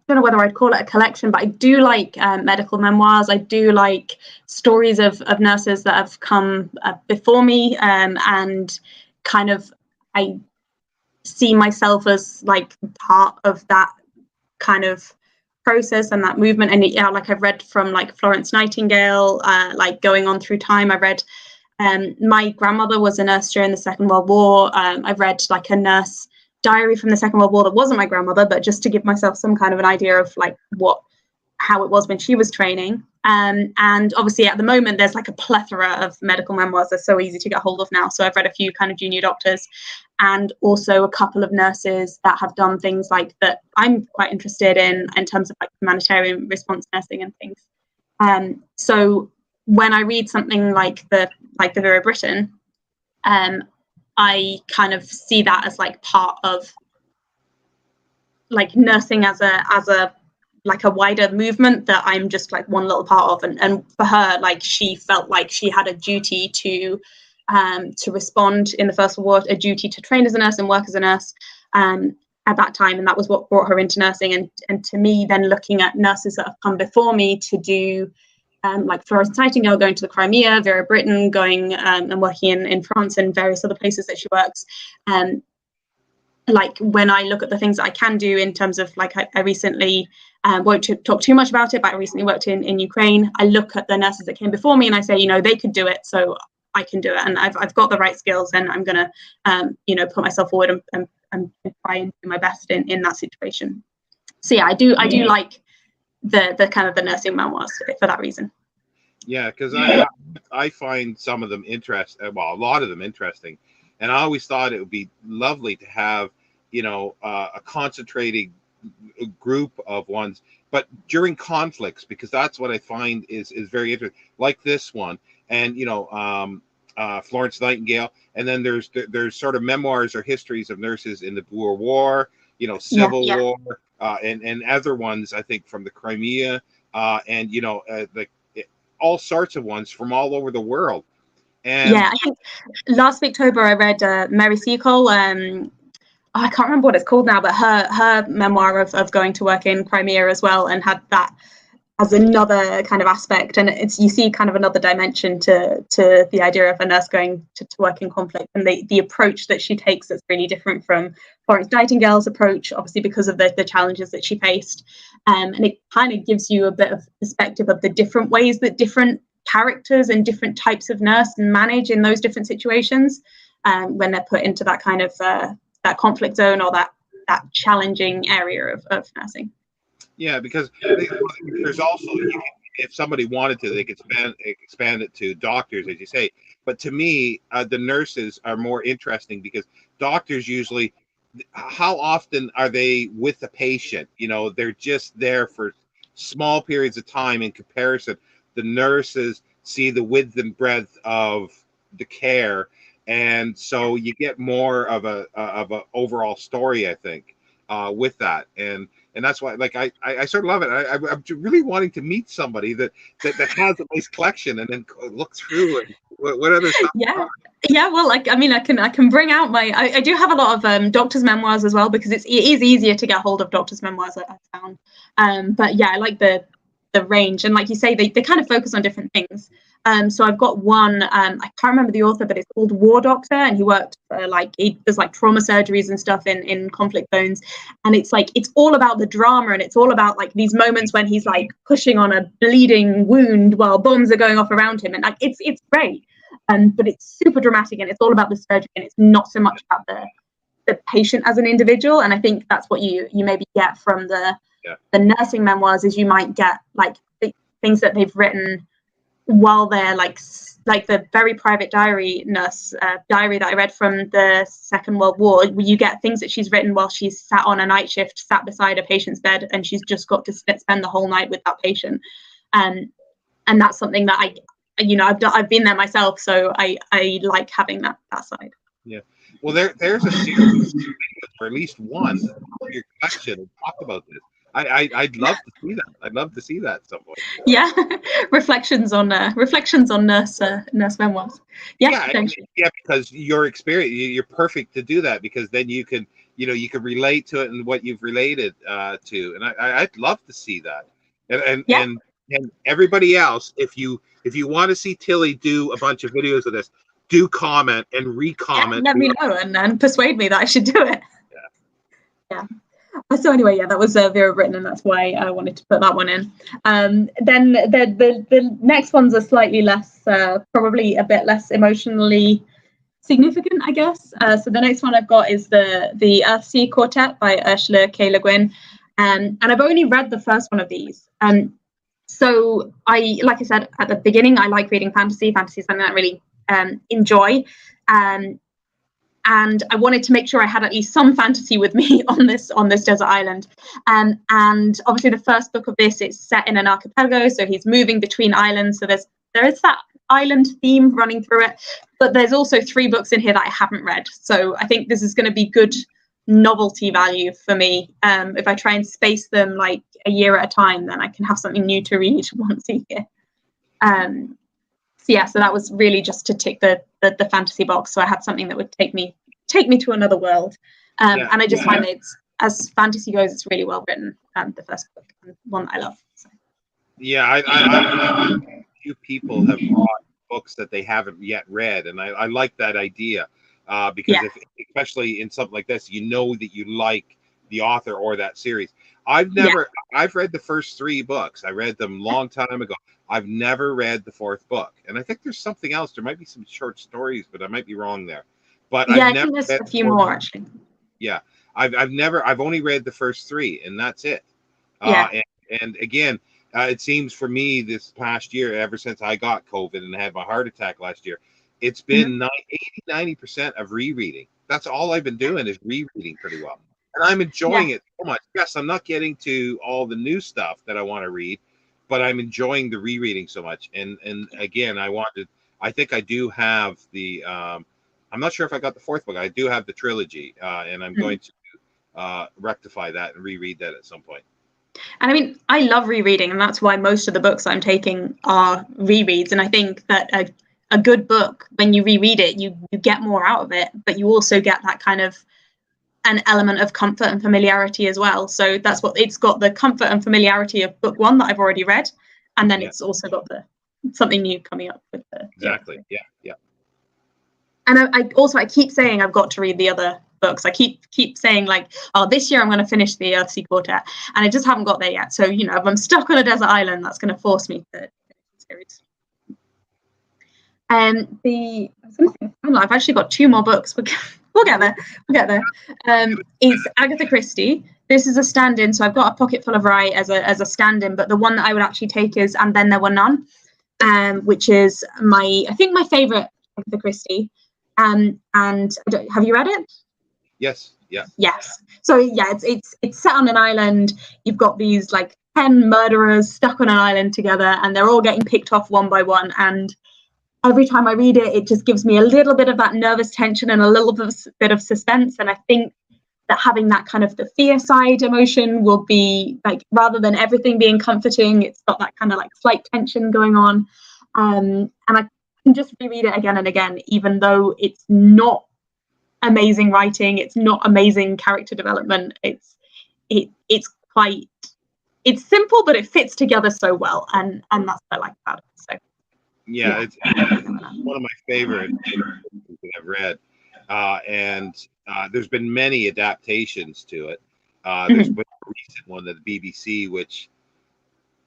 know whether I'd call it a collection, but I do like medical memoirs. I do like stories of nurses that have come before me, and kind of I see myself as like part of that kind of process and that movement. And yeah, like I've read from like Florence Nightingale, like going on through time. I read my grandmother was a nurse during the Second World War. I've read like a nurse diary from the Second World War that wasn't my grandmother, but just to give myself some kind of an idea of like how it was when she was training. And obviously at the moment there's like a plethora of medical memoirs. They're so easy to get hold of now. So I've read a few kind of junior doctors, and also a couple of nurses that have done things like that I'm quite interested in terms of like humanitarian response nursing and things. So when I read something like the Vera Brittain, I kind of see that as like part of like nursing as a like a wider movement that I'm just like one little part of. And for her, like she felt like she had a duty to respond in the First World War, a duty to train as a nurse and work as a nurse. And at that time, and that was what brought her into nursing. And to me, then looking at nurses that have come before me to do like Florence Nightingale going to the Crimea, Vera Brittain going and working in France and various other places that she works. Like when I look at the things that I can do in terms of, like, I recently won't talk too much about it, but I recently worked in Ukraine. I look at the nurses that came before me and I say, they could do it, so I can do it, and I've got the right skills, and I'm gonna put myself forward and try and do my best in that situation. So yeah, I do like the kind of the nursing memoirs for that reason. Yeah, because I find some of them interesting. Well, a lot of them interesting, and I always thought it would be lovely to have a concentrated group of ones, but during conflicts, because that's what I find is very interesting. Like this one, and Florence Nightingale, and then there's sort of memoirs or histories of nurses in the Boer War, Civil War, and other ones, I think, from the Crimea, and all sorts of ones from all over the world. And I think last October I read Mary Seacole. I can't remember what it's called now, but her memoir of going to work in Crimea as well, and had that as another kind of aspect, and you see kind of another dimension to the idea of a nurse going to work in conflict, and the approach that she takes that's really different from Florence Nightingale's approach, obviously because of the challenges that she faced, and it kind of gives you a bit of perspective of the different ways that different characters and different types of nurse manage in those different situations when they're put into that kind of that conflict zone or that challenging area of nursing. Yeah, because there's also, if somebody wanted to, they could expand it to doctors, as you say. But to me, the nurses are more interesting, because doctors usually, how often are they with the patient? They're just there for small periods of time. In comparison, the nurses see the width and breadth of the care, and so you get more of a overall story, I think, with that. And that's why, like, I sort of love it. I'm really wanting to meet somebody that has a nice collection, and then look through and what other stuff. Yeah. Well, like, I mean, I can bring out I do have a lot of doctors' memoirs as well, because it is easier to get hold of doctors' memoirs, I found. But yeah, I like the range, and like you say, they kind of focus on different things. So I've got one, I can't remember the author, but it's called War Doctor, and he worked he does like trauma surgeries and stuff in conflict zones, and it's all about the drama, and it's all about like these moments when he's like pushing on a bleeding wound while bombs are going off around him, and like it's great, but it's super dramatic, and it's all about the surgery, and it's not so much about the patient as an individual. And I think that's what you maybe get from the nursing memoirs, is you might get like things that they've written while they're like the very private diary diary that I read from the Second World War, where you get things that she's written while she's sat on a night shift, sat beside a patient's bed, and she's just got to spend the whole night with that patient. And that's something that I've been there myself, so I like having that side. Yeah. Well, there's a series, or at least one, of your collection talk about this. I'd love to see that. I'd love to see that somewhere. Yeah, reflections on nurse memoirs. Yeah, because your experience, you're perfect to do that, because then you can relate to it and what you've related to, and I'd love to see that. And everybody else, if you want to see Tilly do a bunch of videos of this, do comment and re-comment. Let me know and persuade me that I should do it. Yeah. So anyway, that was Vera Brittain, and that's why I wanted to put that one in. Then the next ones are slightly less, probably a bit less emotionally significant, I guess. So the next one I've got is the Earthsea Quartet by Ursula K. Le Guin, and I've only read the first one of these. So like I said at the beginning, I like reading fantasy. Fantasy is something that I really enjoy. And I wanted to make sure I had at least some fantasy with me on this desert island. And obviously the first book of this, it's set in an archipelago, so he's moving between islands. So there is that island theme running through it, but there's also 3 books in here that I haven't read. So I think this is going to be good novelty value for me. If I try and space them like a year at a time, then I can have something new to read once a year. So that was really just to tick the fantasy box. So I had something that would take me to another world. And I just find as fantasy goes, it's really well written. The first book, and one that I love. So. Yeah, I few people have bought books that they haven't yet read, and I like that idea because especially in something like this, you know that you like the author or that series. I've read the first 3 books. I read them a long time ago. I've never read the 4th book, and I think there's something else. There might be some short stories, but I might be wrong there. But I never think there's a few more actually. Yeah, I've only read the first 3, and that's it. And again, it seems for me this past year, ever since I got COVID and had my heart attack last year, it's been 90% of rereading. That's all I've been doing is rereading pretty well. And I'm enjoying it so much. Yes, I'm not getting to all the new stuff that I want to read, but I'm enjoying the rereading so much. And again, I think I do have the, I'm not sure if I got the 4th book. I do have the trilogy, and I'm going to rectify that and reread that at some point. And I mean, I love rereading, and that's why most of the books I'm taking are rereads. And I think that a good book, when you reread it, you get more out of it, but you also get that kind of an element of comfort and familiarity as well. So that's what it's got, the comfort and familiarity of book 1 that I've already read, and then it's also got the something new coming up with the exactly. Yeah. And I keep saying I've got to read the other books. I keep saying like, oh, this year I'm going to finish the Earthsea Quartet, and I just haven't got there yet. So if I'm stuck on a desert island, that's going to force me to finish the series. I've actually got 2 more books. We'll get there. It's Agatha Christie. This is a stand-in, so I've got a pocket full of rye as a stand-in, but the one that I would actually take is And Then There Were None, which is I think my favorite Agatha Christie. And have you read it? Yes. Yeah. Yes. So it's set on an island. You've got these like 10 murderers stuck on an island together, and they're all getting picked off one by one. And every time I read it, it just gives me a little bit of that nervous tension and a little bit of suspense. And I think that having that kind of the fear side emotion will be like, rather than everything being comforting, it's got that kind of like slight tension going on. And I can just reread it again and again, even though it's not amazing writing, it's not amazing character development. It's simple, but it fits together so well, and that's what I like about it. So it's one of my favorite that I've read, and there's been many adaptations to it. There's been a recent one at the BBC, which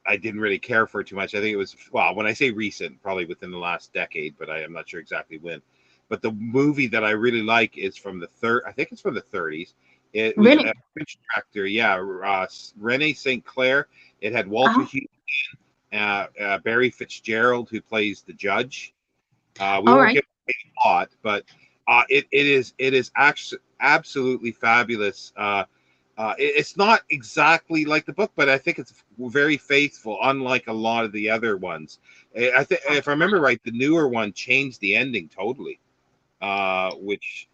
I didn't really care for too much. I think it was, well, when I say recent, probably within the last decade, but I am not sure exactly when. But the movie that I really like is from I think it's from the 30s. It was a French actor, Renee St. Clair. It had Walter Hughes, Barry Fitzgerald, who plays the judge. We won't get a plot, but it is actually absolutely fabulous. It's not exactly like the book, but I think it's very faithful, unlike a lot of the other ones. I think, if I remember right, the newer one changed the ending totally, which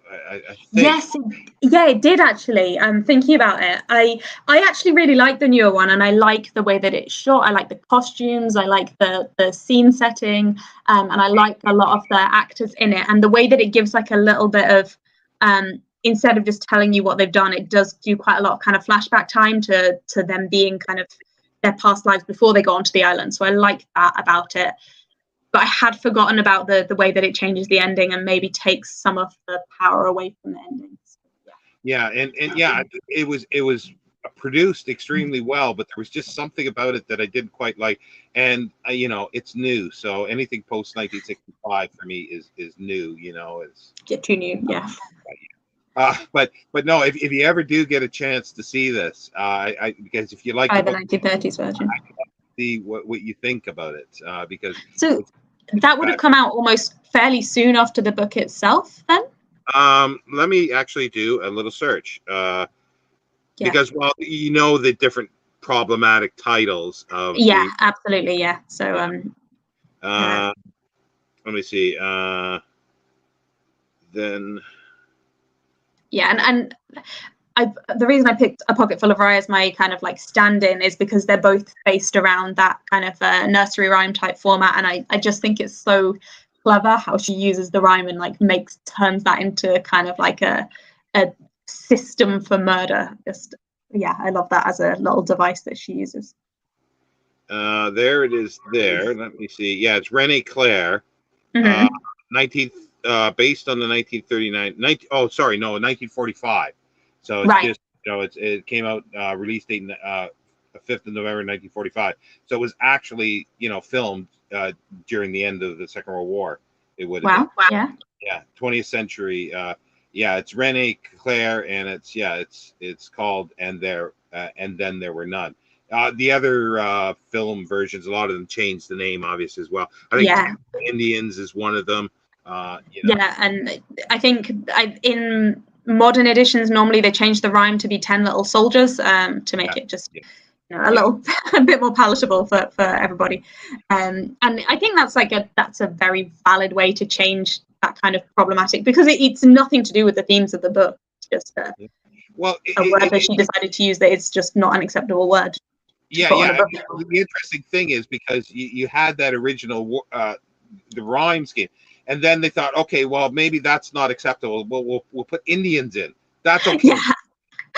I think. Yes, it did actually. I'm thinking about it. I actually really like the newer one, and I like the way that it's shot. I like the costumes. I like the scene setting, and I like a lot of the actors in it, and the way that it gives like a little bit of instead of just telling you what they've done, it does do quite a lot of kind of flashback time to them being kind of their past lives before they got onto the island. So I like that about it. But I had forgotten about the way that it changes the ending and maybe takes some of the power away from the ending. It was produced extremely well, but there was just something about it that I didn't quite like. And it's new, so anything post 1965 for me is new. It's too new, yeah. But no, if you ever do get a chance to see this, because if you like the 1930s version, I can see what you think about it, because that would have come out almost fairly soon after the book itself, then. Let me actually do a little search, because the different problematic titles of absolutely, yeah. So let me see, then. Yeah, and the reason I picked A Pocket Full of Rye as my kind of like stand-in is because they're both based around that kind of nursery rhyme type format, and I just think it's so clever how she uses the rhyme and like turns that into kind of like a system for murder. Just, yeah, I love that as a little device that she uses. There it is there. Let me see. Yeah, it's René Clair. 19th, based on the 1945. So it's just, it came out, release date, 5th of November 1945. So it was actually, filmed during the end of the Second World War. It would have been. Yeah, 20th century. It's René Clair, and it's called And Then There Were None. The other film versions, a lot of them changed the name, obviously, as well. I think Indians is one of them. Yeah, and I think in modern editions, normally they change the rhyme to be 10 little soldiers to make it just a bit more palatable for everybody. And I think that's a very valid way to change that kind of problematic, because it's nothing to do with the themes of the book. It's just a word that she decided to use that it's just not an acceptable word. The interesting thing is, because you had that original the rhyme scheme, and then they thought, okay, well, maybe that's not acceptable. We'll put Indians in. That's okay. Yeah.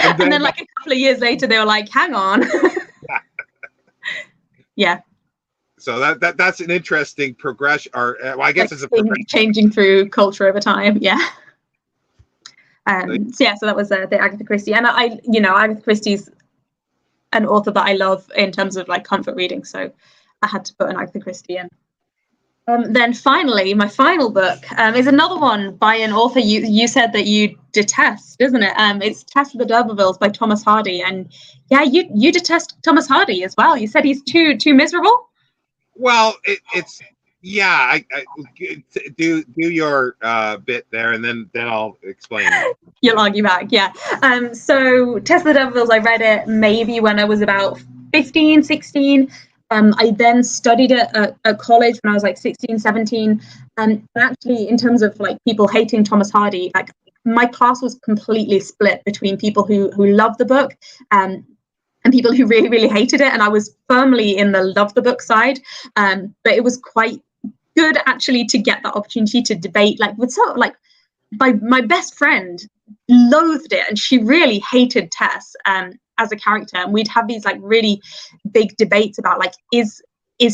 And then like a couple of years later, they were like, hang on. Yeah. So that's an interesting progression, or I guess it's a progression. Changing through culture over time. Yeah. So that was the Agatha Christie, and Agatha Christie's an author that I love in terms of like comfort reading, so I had to put an Agatha Christie in. Then finally, my final book is another one by an author you said that you detest, isn't it? It's Tess of the D'Urbervilles by Thomas Hardy, and you detest Thomas Hardy as well. You said he's too miserable. Well, it's I do your bit there, and then I'll explain. You'll argue back, yeah. So Tess of the D'Urbervilles, I read it maybe when I was about 15, 16. I then studied it at college when I was like 16, 17. And actually, in terms of like people hating Thomas Hardy, like my class was completely split between people who loved the book and people who really, really hated it. And I was firmly in the love the book side. But it was quite good actually to get that opportunity to debate, like with sort of like my best friend loathed it, and she really hated Tess as a character, and we'd have these like really big debates about like is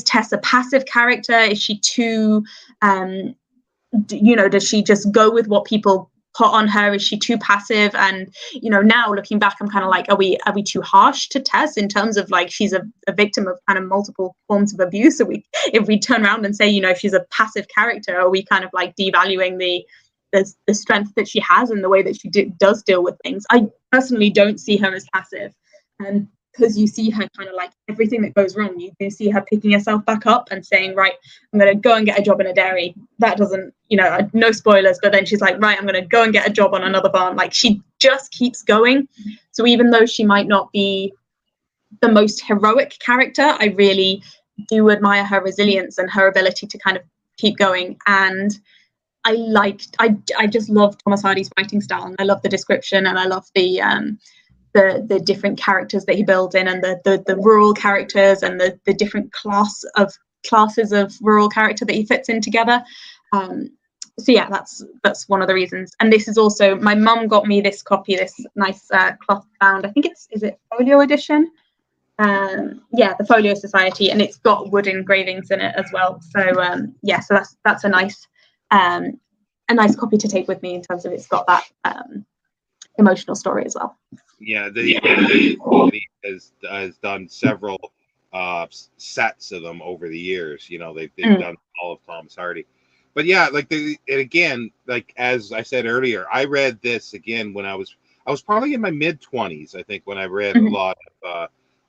Tess a passive character? Is she too does she just go with what people put on her? Is she too passive? And now looking back, I'm kind of like, are we too harsh to Tess in terms of like she's a victim of kind of multiple forms of abuse? If we turn around and say if she's a passive character, are we kind of like devaluing the strength that she has and the way that she does deal with things? I personally don't see her as passive, and because you see her kind of like everything that goes wrong, you do see her picking herself back up and saying, right, I'm going to go and get a job in a dairy. That doesn't, no spoilers, but then she's like, right, I'm going to go and get a job on another farm. Like she just keeps going. So even though she might not be the most heroic character, I really do admire her resilience and her ability to kind of keep going. And I just love Thomas Hardy's writing style, and I love the description, and I love the different characters that he builds in, and the rural characters, and the different classes of rural character that he fits in together. So yeah, that's one of the reasons. And this is also, my mum got me this copy, this nice cloth bound, I think is it folio edition? The Folio Society, and it's got wood engravings in it as well. So so that's a nice copy to take with me in terms of it's got that emotional story as well. Yeah, the community has done several sets of them over the years. They've done all of Thomas Hardy. But yeah, like as I said earlier, I read this again when I was probably in my mid-20s, I think, when I read a lot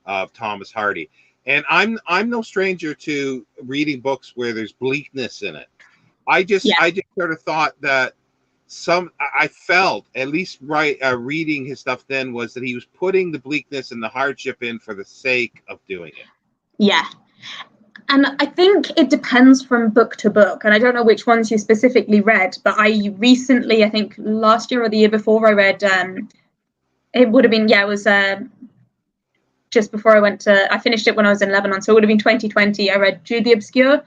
of Thomas Hardy. And I'm no stranger to reading books where there's bleakness in it. I just sort of thought that I felt, at least reading his stuff then, was that he was putting the bleakness and the hardship in for the sake of doing it. Yeah. And I think it depends from book to book. And I don't know which ones you specifically read, but I recently, I think last year or the year before, I read, it would have been, it was just before I finished it when I was in Lebanon. So it would have been 2020. I read Jude the Obscure.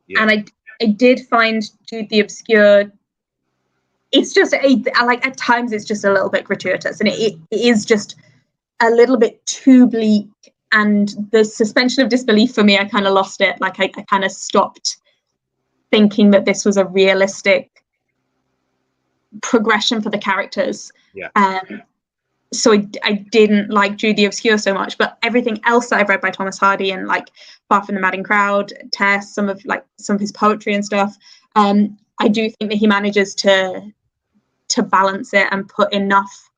Yeah. And I did find Jude the Obscure it's just like at times it's just a little bit gratuitous, and it is just a little bit too bleak. And the suspension of disbelief for me, I kind of lost it. Like I kind of stopped thinking that this was a realistic progression for the characters. Yeah. So I didn't like Jude the Obscure so much, but everything else that I've read by Thomas Hardy, and like Far from the Madding Crowd, Tess, some of his poetry and stuff, I do think that he manages to balance it and put enough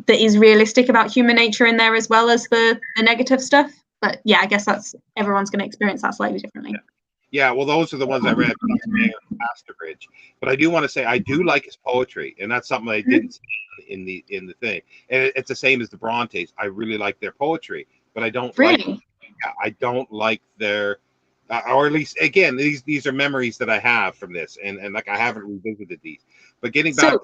that is realistic about human nature in there, as well as the negative stuff. But yeah, I guess that's everyone's going to experience that slightly differently. Yeah, well, those are the ones I read Baskervilles. But I do want to say I do like his poetry, and that's something I didn't see in the thing. And it's the same as the Brontes. I really like their poetry, but I don't I don't like their or at least, again, these are memories that I have from this, and like I haven't revisited these. But getting back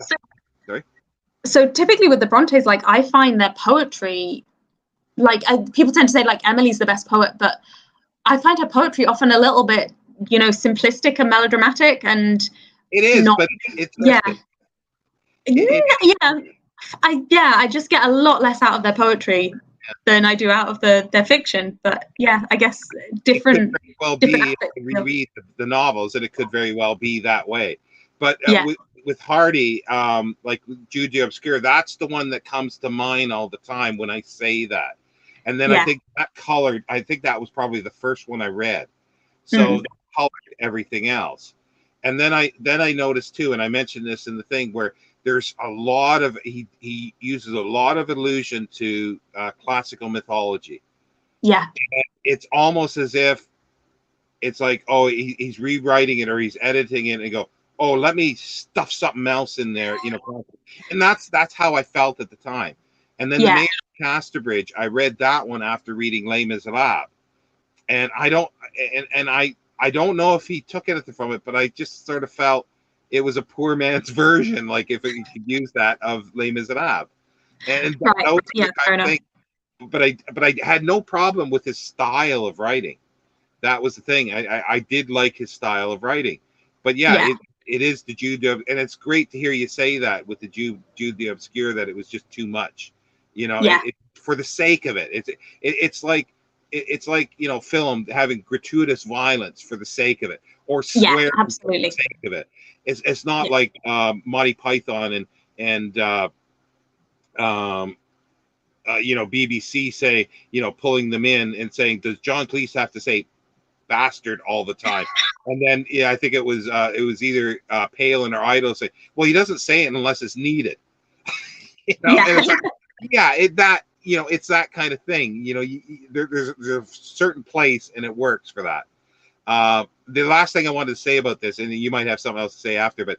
So typically with the Brontes, like I find their poetry, like people tend to say like Emily's the best poet, but I find her poetry often a little bit, simplistic and melodramatic, and it is, but it's I just get a lot less out of their poetry than I do out of their fiction. But yeah, I guess different. It could very well be reread the novels, and it could very well be that way. But with Hardy, like Jude the Obscure, that's the one that comes to mind all the time when I say that. And then I think that was probably the first one I read. So that colored everything else. And then I noticed too, and I mentioned this in the thing, where there's a lot of he uses a lot of allusion to classical mythology. Yeah. And it's almost as if it's like, oh, he's rewriting it or he's editing it and go, oh, let me stuff something else in there, and that's how I felt at the time. And then the Mayor of Casterbridge, I read that one after reading Les Miserables, and I don't know if he took anything from it, but I just sort of felt it was a poor man's version, like if you could use that, of Les Miserables. And fair enough. But I had no problem with his style of writing. That was the thing. I did like his style of writing, but it is the Jude, and it's great to hear you say that with the Jude the Obscure, that it was just too much, for the sake of it. It's like film having gratuitous violence for the sake of it, or swear for the sake of it. It's not like Monty Python and BBC say, pulling them in and saying, does John Cleese have to say bastard all the time? And then I think it was either Palin or Idol say, well, he doesn't say it unless it's needed. And it's like, it's that kind of thing. There's a certain place and it works for that. The last thing I wanted to say about this, and you might have something else to say after, but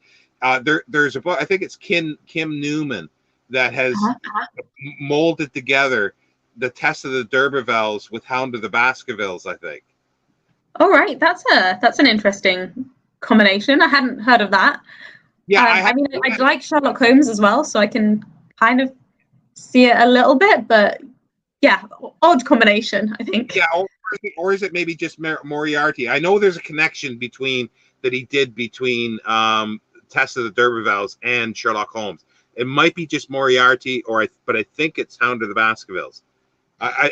there's a book, I think it's Kim Newman, that has molded together the Test of the D'Urbervilles with Hound of the Baskervilles, I think. All right, that's an interesting combination. I hadn't heard of that. Yeah, I like Sherlock Holmes as well, so I can kind of see it a little bit, but yeah, odd combination, I think. Yeah, or is it maybe just Moriarty? I know there's a connection between Test of the D'Urbervilles and Sherlock Holmes. It might be just Moriarty, but I think it's Hound of the Baskervilles. I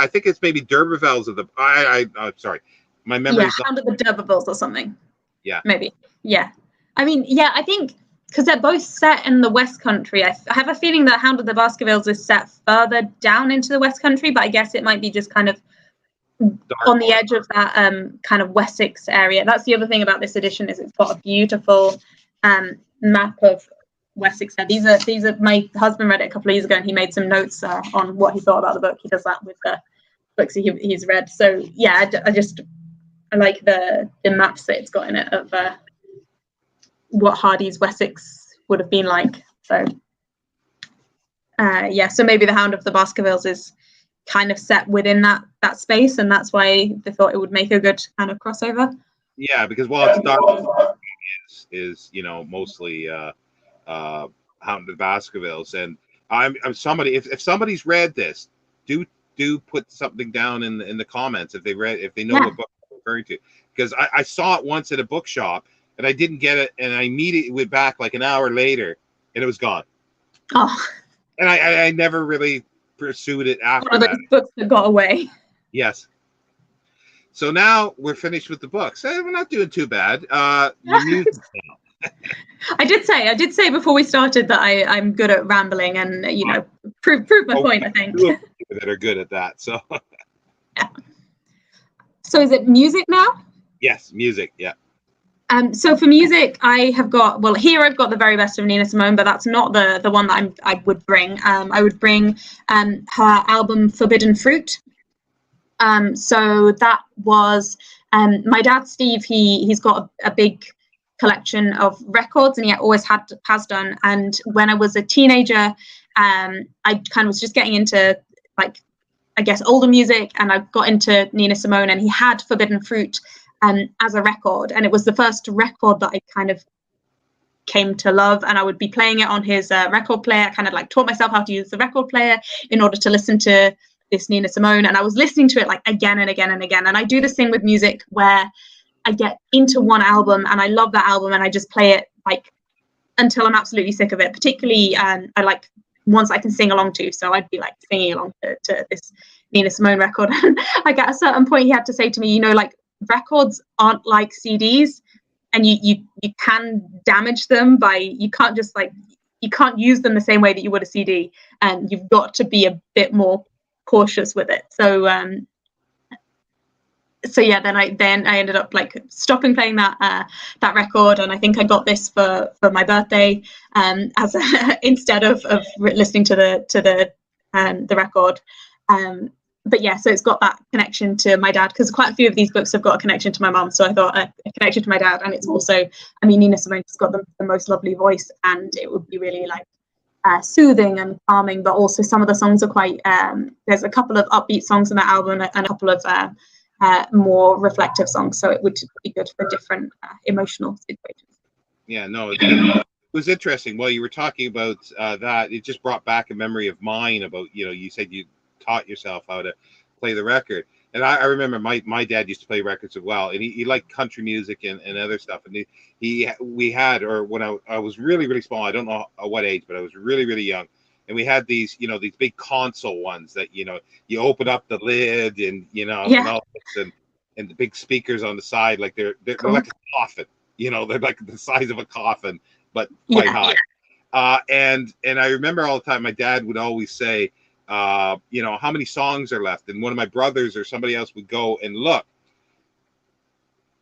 think it's maybe D'Urbervilles of the. I'm sorry, my memory. Yeah, Hound of the D'Urbervilles or something. Yeah, maybe. Yeah, I mean, I think because they're both set in the West Country. I have a feeling that Hound of the Baskervilles is set further down into the West Country, but I guess it might be just kind of on the edge of that kind of Wessex area. That's the other thing about this edition, is it's got a beautiful map of Wessex. These are my husband read it a couple of years ago, and he made some notes on what he thought about the book. He does that with the books he's read. So yeah, I like the maps that it's got in it of what Hardy's Wessex would have been like. So so maybe the Hound of the Baskervilles is kind of set within that space, and that's why they thought it would make a good kind of crossover. Yeah, because it's dark, is mostly Hound of the Baskervilles, and I'm somebody. If somebody's read this, do put something down in the comments if they know what book I'm referring to, because I saw it once at a bookshop. and I didn't get it, and I immediately went back like an hour later, and it was gone. Oh. And I never really pursued it after One of those books that got away. Yes. So now we're finished with the books. We're not doing too bad. Music now. I did say before we started that I'm good at rambling and prove my point. I think that are good at that. So. Yeah. So is it music now? Yes, music. Yeah. So for music, I've got the very best of Nina Simone, but that's not the one that I would bring. I would bring her album Forbidden Fruit. So that was my dad, Steve. He's got a big collection of records, and he always has done. And when I was a teenager, I kind of was just getting into, like, I guess, older music, and I got into Nina Simone, and he had Forbidden Fruit as a record, and it was the first record that I kind of came to love, and I would be playing it on his record player. I kind of like taught myself how to use the record player in order to listen to this Nina Simone, and I was listening to it like again and again and again. And I do this thing with music where I get into one album and I love that album, and I just play it like until I'm absolutely sick of it. Particularly I like ones I can sing along to, so I'd be like singing along to this Nina Simone record. And like at a certain point he had to say to me, like, records aren't like CDs, and you can damage them by, you can't use them the same way that you would a CD, and you've got to be a bit more cautious with it. So yeah, then I ended up like stopping playing that record, and I think I got this for my birthday as instead of listening to the record. But yeah, so it's got that connection to my dad, because quite a few of these books have got a connection to my mum. So I thought a connection to my dad, and it's also, I mean, Nina Simone's got the most lovely voice, and it would be really like soothing and calming. But also some of the songs are quite, there's a couple of upbeat songs on that album and a couple of more reflective songs. So it would be good for different emotional situations. Yeah, no, it was interesting. While you were talking about that, it just brought back a memory of mine about, you said you taught yourself how to play the record, and I remember my dad used to play records as well, and he liked country music and other stuff, and we had, or when I was really, really small, I don't know at what age, but I was really, really young, and we had these these big console ones that you open up the lid, and and all this, and the big speakers on the side, like they're Cool. like a coffin, they're like the size of a coffin but quite high. And I remember all the time my dad would always say, how many songs are left, and one of my brothers or somebody else would go and look,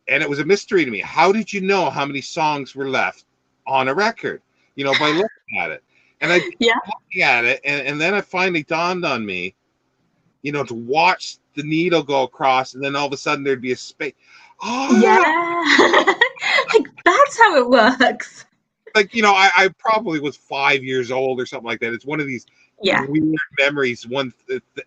and it was a mystery to me. How did you know how many songs were left on a record? By looking at it, and I looking at it, and then it finally dawned on me, to watch the needle go across, and then all of a sudden there'd be a space. Oh yeah. Like, that's how it works. Like, I probably was 5 years old or something like that. It's one of these weird memories,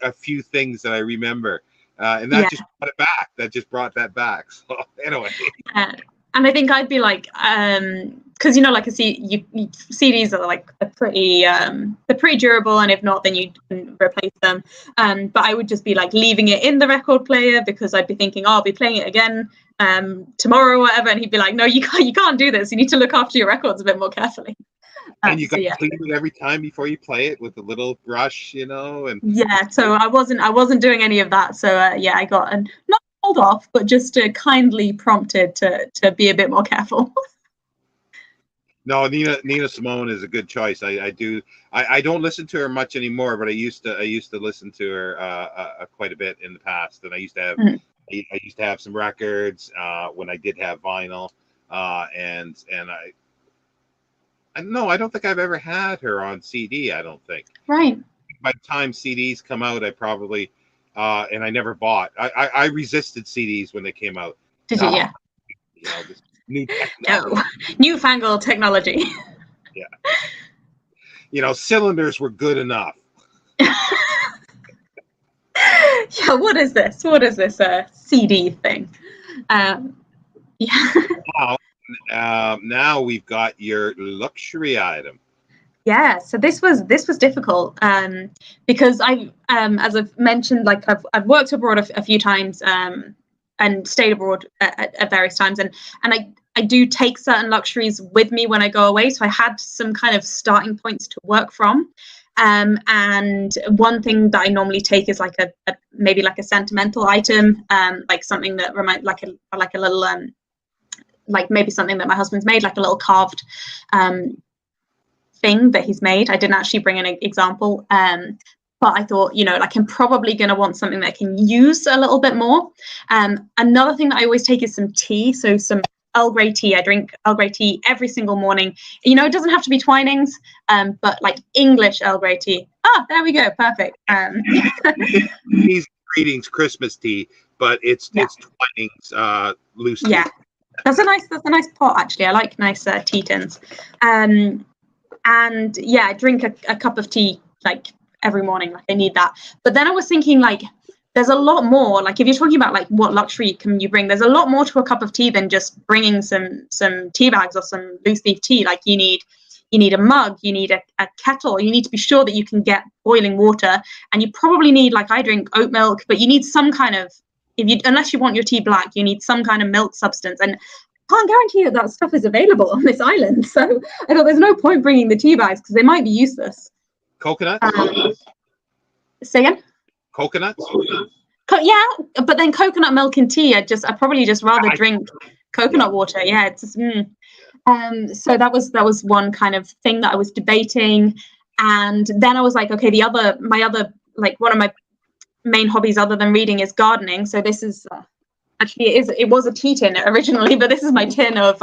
a few things that I remember, and that just brought it back. That just brought that back. So anyway, and I think I'd be like, because like CDs are like they're pretty durable, and if not, then you can replace them. But I would just be like leaving it in the record player, because I'd be thinking, I'll be playing it again tomorrow or whatever, and he'd be like, no, you can't do this. You need to look after your records a bit more carefully. And you got to clean it every time before you play it with a little brush, and so I wasn't doing any of that. So I got not told off, but just kindly prompted to be a bit more careful. No, Nina Simone is a good choice. I don't listen to her much anymore, but I used to listen to her quite a bit in the past, and I used to have I used to have some records when I did have vinyl, and I don't think I've ever had her on CD. I don't think. Right. By the time CDs come out, I probably and I never bought. I resisted CDs when they came out. Did you? Yeah. This new technology. No, newfangled technology. Yeah. Cylinders were good enough. Yeah. What is this? What is this CD thing? Now we've got your luxury item. Yeah, so this was difficult because as I've mentioned, like I've worked abroad a few times and stayed abroad at various times, and I do take certain luxuries with me when I go away. So I had some kind of starting points to work from. And one thing that I normally take is like a maybe like a sentimental item, like something that reminds like a little like maybe something that my husband's made, like a little carved thing that he's made. I didn't actually bring an example, but I thought, you know, like I'm probably going to want something that I can use a little bit more. Another thing that I always take is some tea. So some Earl Grey tea. I drink Earl Grey tea every single morning. You know, it doesn't have to be Twinings, but like English Earl Grey tea. Ah, there we go. Perfect. These greetings Christmas tea, but it's Twinings loose tea. Yeah, that's a nice pot actually. I like nice tea tins. And yeah, I drink a cup of tea like every morning. Like I need that. But then I was thinking like, there's a lot more, like if you're talking about like what luxury can you bring, there's a lot more to a cup of tea than just bringing some tea bags or some loose leaf tea. Like you need a mug, you need a kettle, you need to be sure that you can get boiling water, and you probably need, like I drink oat milk, but you need some kind of, unless you want your tea black, you need some kind of milk substance. And I can't guarantee that stuff is available on this island. So I thought there's no point bringing the tea bags because they might be useless. Coconuts? Say again? Coconuts? Yeah, but then coconut milk and tea, I'd probably just rather drink coconut water. Yeah, it's just, so that was one kind of thing that I was debating. And then I was like, okay, my other like one of my main hobbies other than reading is gardening. So this is actually it was a tea tin originally, but this is my tin of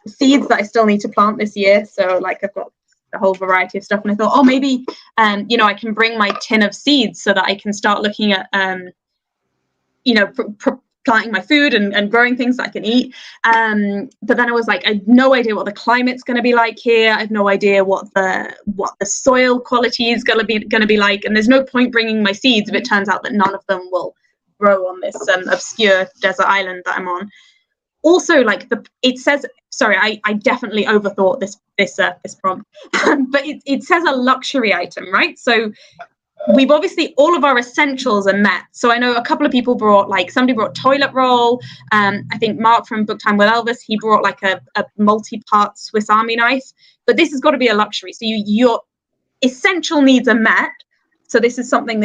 seeds that I still need to plant this year. So like I've got a whole variety of stuff, and I thought, oh, maybe you know, I can bring my tin of seeds so that I can start looking at you know, planting my food and growing things that I can eat. But then I was like, I have no idea what the climate's going to be like here. I have no idea what the soil quality is going to be like, and there's no point bringing my seeds if it turns out that none of them will grow on this obscure desert island that I'm on. Also, like it says, sorry, I definitely overthought this prompt, but it says a luxury item, right? So we've obviously, all of our essentials are met. So I know a couple of people somebody brought toilet roll. I think Mark from Book Time with Elvis, he brought like a multi-part Swiss Army knife. But this has got to be a luxury. So your essential needs are met. So this is something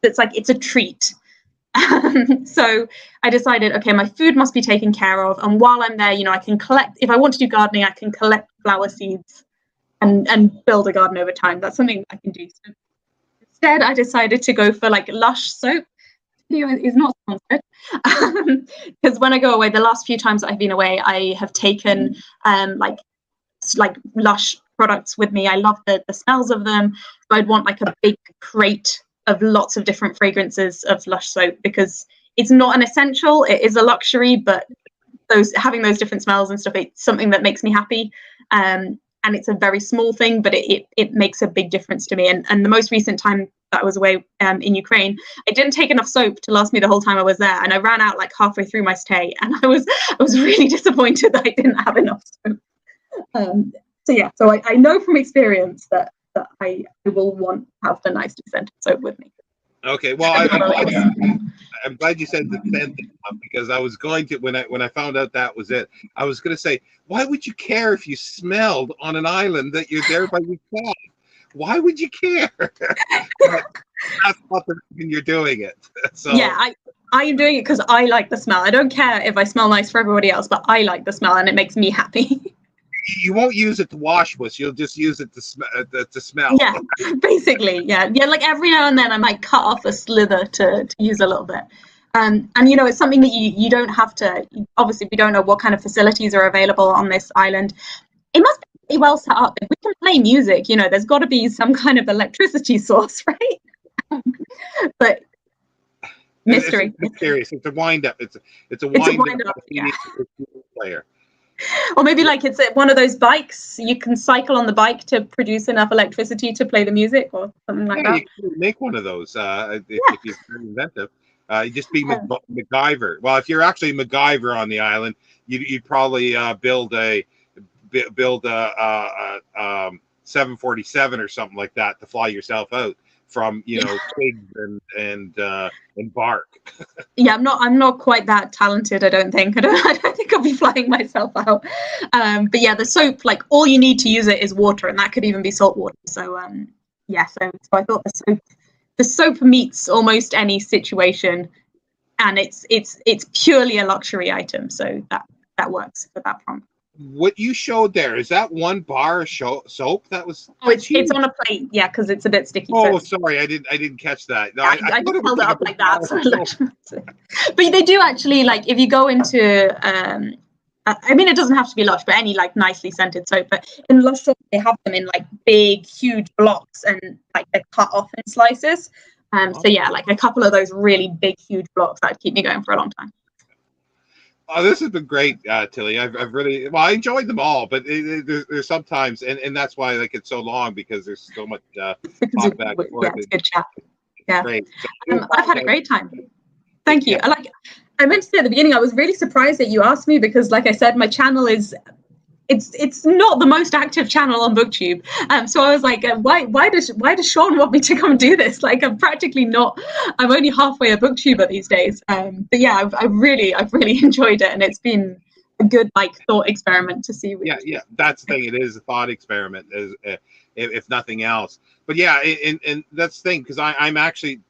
that's like, it's a treat. So I decided, okay, my food must be taken care of. And while I'm there, you know, I can collect, if I want to do gardening, I can collect flower seeds and build a garden over time. That's something I can do. So instead, I decided to go for like Lush soap. Video is not sponsored because when I go away, the last few times that I've been away, I have taken like Lush products with me. I love the smells of them. So I'd want like a big crate of lots of different fragrances of Lush soap, because it's not an essential, it is a luxury, but having those different smells and stuff, it's something that makes me happy. And it's a very small thing, but it makes a big difference to me. And the most recent time that I was away in Ukraine, I didn't take enough soap to last me the whole time I was there, and I ran out like halfway through my stay, and I was really disappointed that I didn't have enough soap. So yeah, so I know from experience that I will want to have the nice scented soap with me. Okay, well, I'm glad you said the scented one, because I was going to, when I found out that was it, I was going to say, why would you care if you smelled on an island that you're there by yourself? Why would you care? That's not the reason you're doing it. So yeah, I am doing it because I like the smell. I don't care if I smell nice for everybody else, but I like the smell and it makes me happy. You won't use it to wash with. You'll just use it to smell. Yeah, basically, yeah. Like every now and then, I might cut off a slither to use a little bit. And you know, it's something that you don't have to. Obviously, we don't know what kind of facilities are available on this island. It must be pretty well set up. If we can play music, you know, there's got to be some kind of electricity source, right? But mystery. It's mysterious. It's a wind up. It's a wind up. Yeah. Player. Or maybe like it's one of those bikes, you can cycle on the bike to produce enough electricity to play the music or something like that. You can make one of those if you're very inventive. You just be MacGyver. Well, if you're actually MacGyver on the island, you'd probably build a 747 or something like that to fly yourself out. from twigs and bark. Yeah, I'm not quite that talented. I don't think. I don't think I'll be flying myself out. But yeah, the soap, like all you need to use it is water, and that could even be salt water. So yeah, so I thought the soap meets almost any situation, and it's purely a luxury item. So that works for that prompt. What you showed there, is that one bar of soap? That was it's on a plate, yeah, because it's a bit sticky. Oh, so sorry, I didn't catch that. No, I just held it up like that. So but they do actually, like, if you go into I mean, it doesn't have to be Lush, but any like nicely scented soap. But in Lush soap, they have them in like big, huge blocks, and like they're cut off in slices. So yeah, like a couple of those really big, huge blocks that would keep me going for a long time. Oh, this has been great, Tilly. I've really, I enjoyed them all, but there's sometimes, and that's why like it's so long, because there's so much talk back and forth. Yeah, it's good chat. Yeah, great. I've had a great time. Thank you. I meant to say at the beginning, I was really surprised that you asked me, because, like I said, my channel it's not the most active channel on BookTube. So I was like, why does Shawn want me to come do this? Like, I'm only halfway a booktuber these days. But yeah, I've really enjoyed it, and it's been a good like thought experiment to see. Yeah, that's the thing. It is a thought experiment, if nothing else. But yeah, and that's the thing, because I'm actually,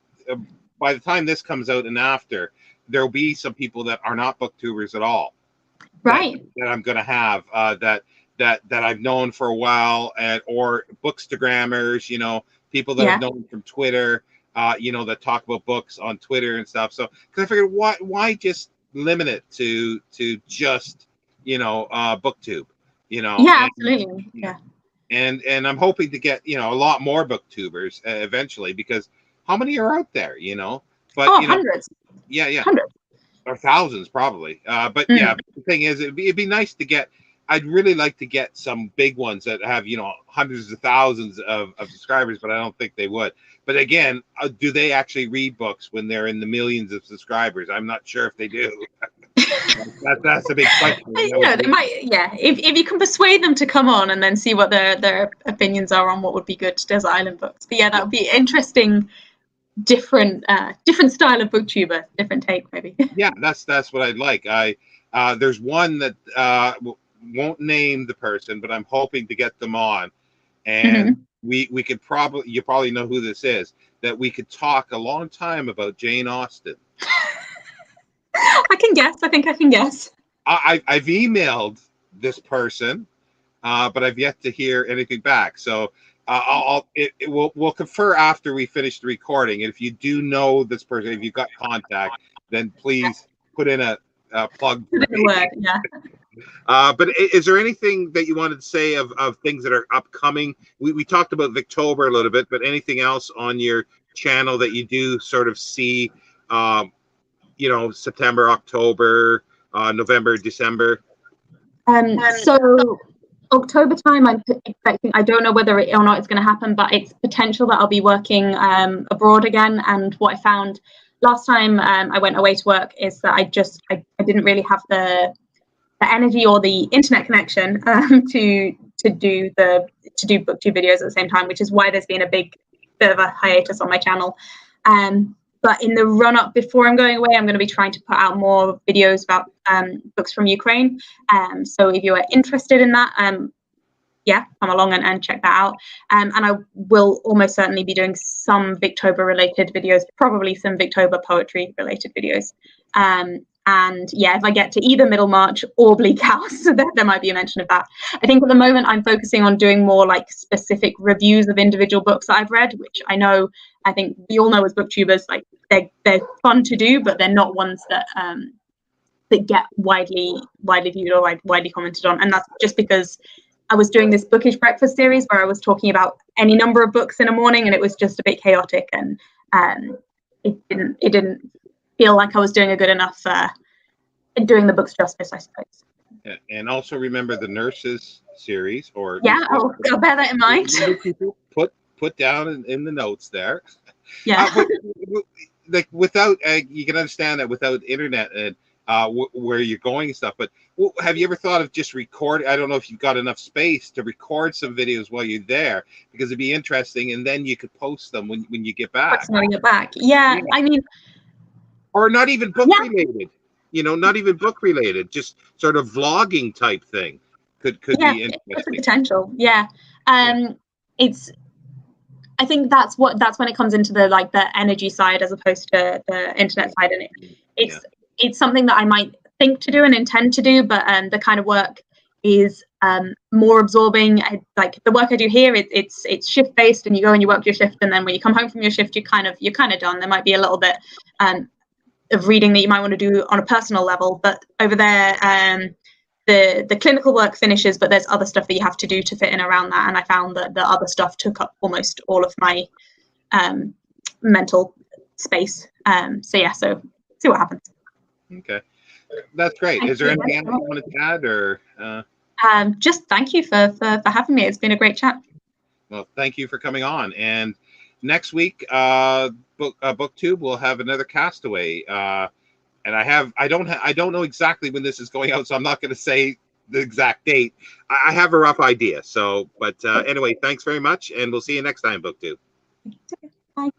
by the time this comes out and after, there'll be some people that are not booktubers at all. That I'm going to have that I've known for a while, or bookstagrammers, people that I've known from Twitter, that talk about books on Twitter and stuff. So, because I figured, why just limit it to just booktube, Yeah, absolutely. Yeah. And I'm hoping to get a lot more booktubers eventually, because how many are out there, But hundreds. Yeah. Hundreds. Or thousands probably, but yeah, the thing is, it'd be nice to get. I'd really like to get some big ones that have hundreds of thousands of subscribers, but I don't think they would. But again, do they actually read books when they're in the millions of subscribers? I'm not sure if they do. That's a big question. They might. Yeah, if you can persuade them to come on and then see what their opinions are on what would be good Desert Island books. But yeah, that would be interesting. Different style of booktuber, different take maybe. Yeah, that's what I'd like. There's one that won't name the person, but I'm hoping to get them on, and we could you probably know who this is, that we could talk a long time about Jane Austen. I can guess. I think I can guess. I've emailed this person, but I've yet to hear anything back. So we'll confer after we finish the recording. And if you do know this person, if you've got contact, then please put in a plug. Put in a word, yeah. But is there anything that you wanted to say of things that are upcoming? We talked about Victober a little bit, but anything else on your channel that you do sort of see, September, October, November, December? So October time, I'm expecting, I don't know whether or not it's going to happen, but it's potential that I'll be working abroad again. And what I found last time I went away to work is that I didn't really have the energy or the internet connection to do booktube videos at the same time, which is why there's been a bit of a hiatus on my channel. But in the run up before I'm going away, I'm going to be trying to put out more videos about books from Ukraine. So if you are interested in that, come along and check that out. And I will almost certainly be doing some Victober related videos, probably some Victober poetry related videos. And yeah, if I get to either Middlemarch or Bleak House, there might be a mention of that. I think at the moment I'm focusing on doing more like specific reviews of individual books that I've read, which I think we all know as booktubers, like they're fun to do, but they're not ones that get widely viewed or widely commented on. And that's just because I was doing this bookish breakfast series where I was talking about any number of books in a morning, and it was just a bit chaotic, and it didn't feel like I was doing a good enough doing the books justice, I suppose. Yeah, and also remember the Nurses series, or I'll bear that in mind. Put down in the notes there. Yeah. Like without, you can understand that without internet where you're going and stuff. But have you ever thought of just recording? I don't know if you've got enough space to record some videos while you're there, because it'd be interesting, and then you could post them when you get back. When you get back, yeah. I mean, or not even book related. Not even book related, just sort of vlogging type thing could be interesting. It's a potential. Yeah. It's. I think that's when it comes into the energy side as opposed to the internet side, and it's something that I might think to do and intend to do, but the kind of work is more absorbing. Like the work I do here, it's shift based, and you go and you work your shift, and then when you come home from your shift, you're kind of done. There might be a little bit of reading that you might want to do on a personal level, but over there the clinical work finishes, but there's other stuff that you have to do to fit in around that, and I found that the other stuff took up almost all of my mental space. So see what happens. Okay, that's great. Is there anything else you wanted to add, or just thank you for having me. It's been a great chat. Well, thank you for coming on. And next week, BookTube will have another Castaway. And I don't know exactly when this is going out, so I'm not going to say the exact date. I have a rough idea. So, but anyway, thanks very much, and we'll see you next time, BookTube. Bye.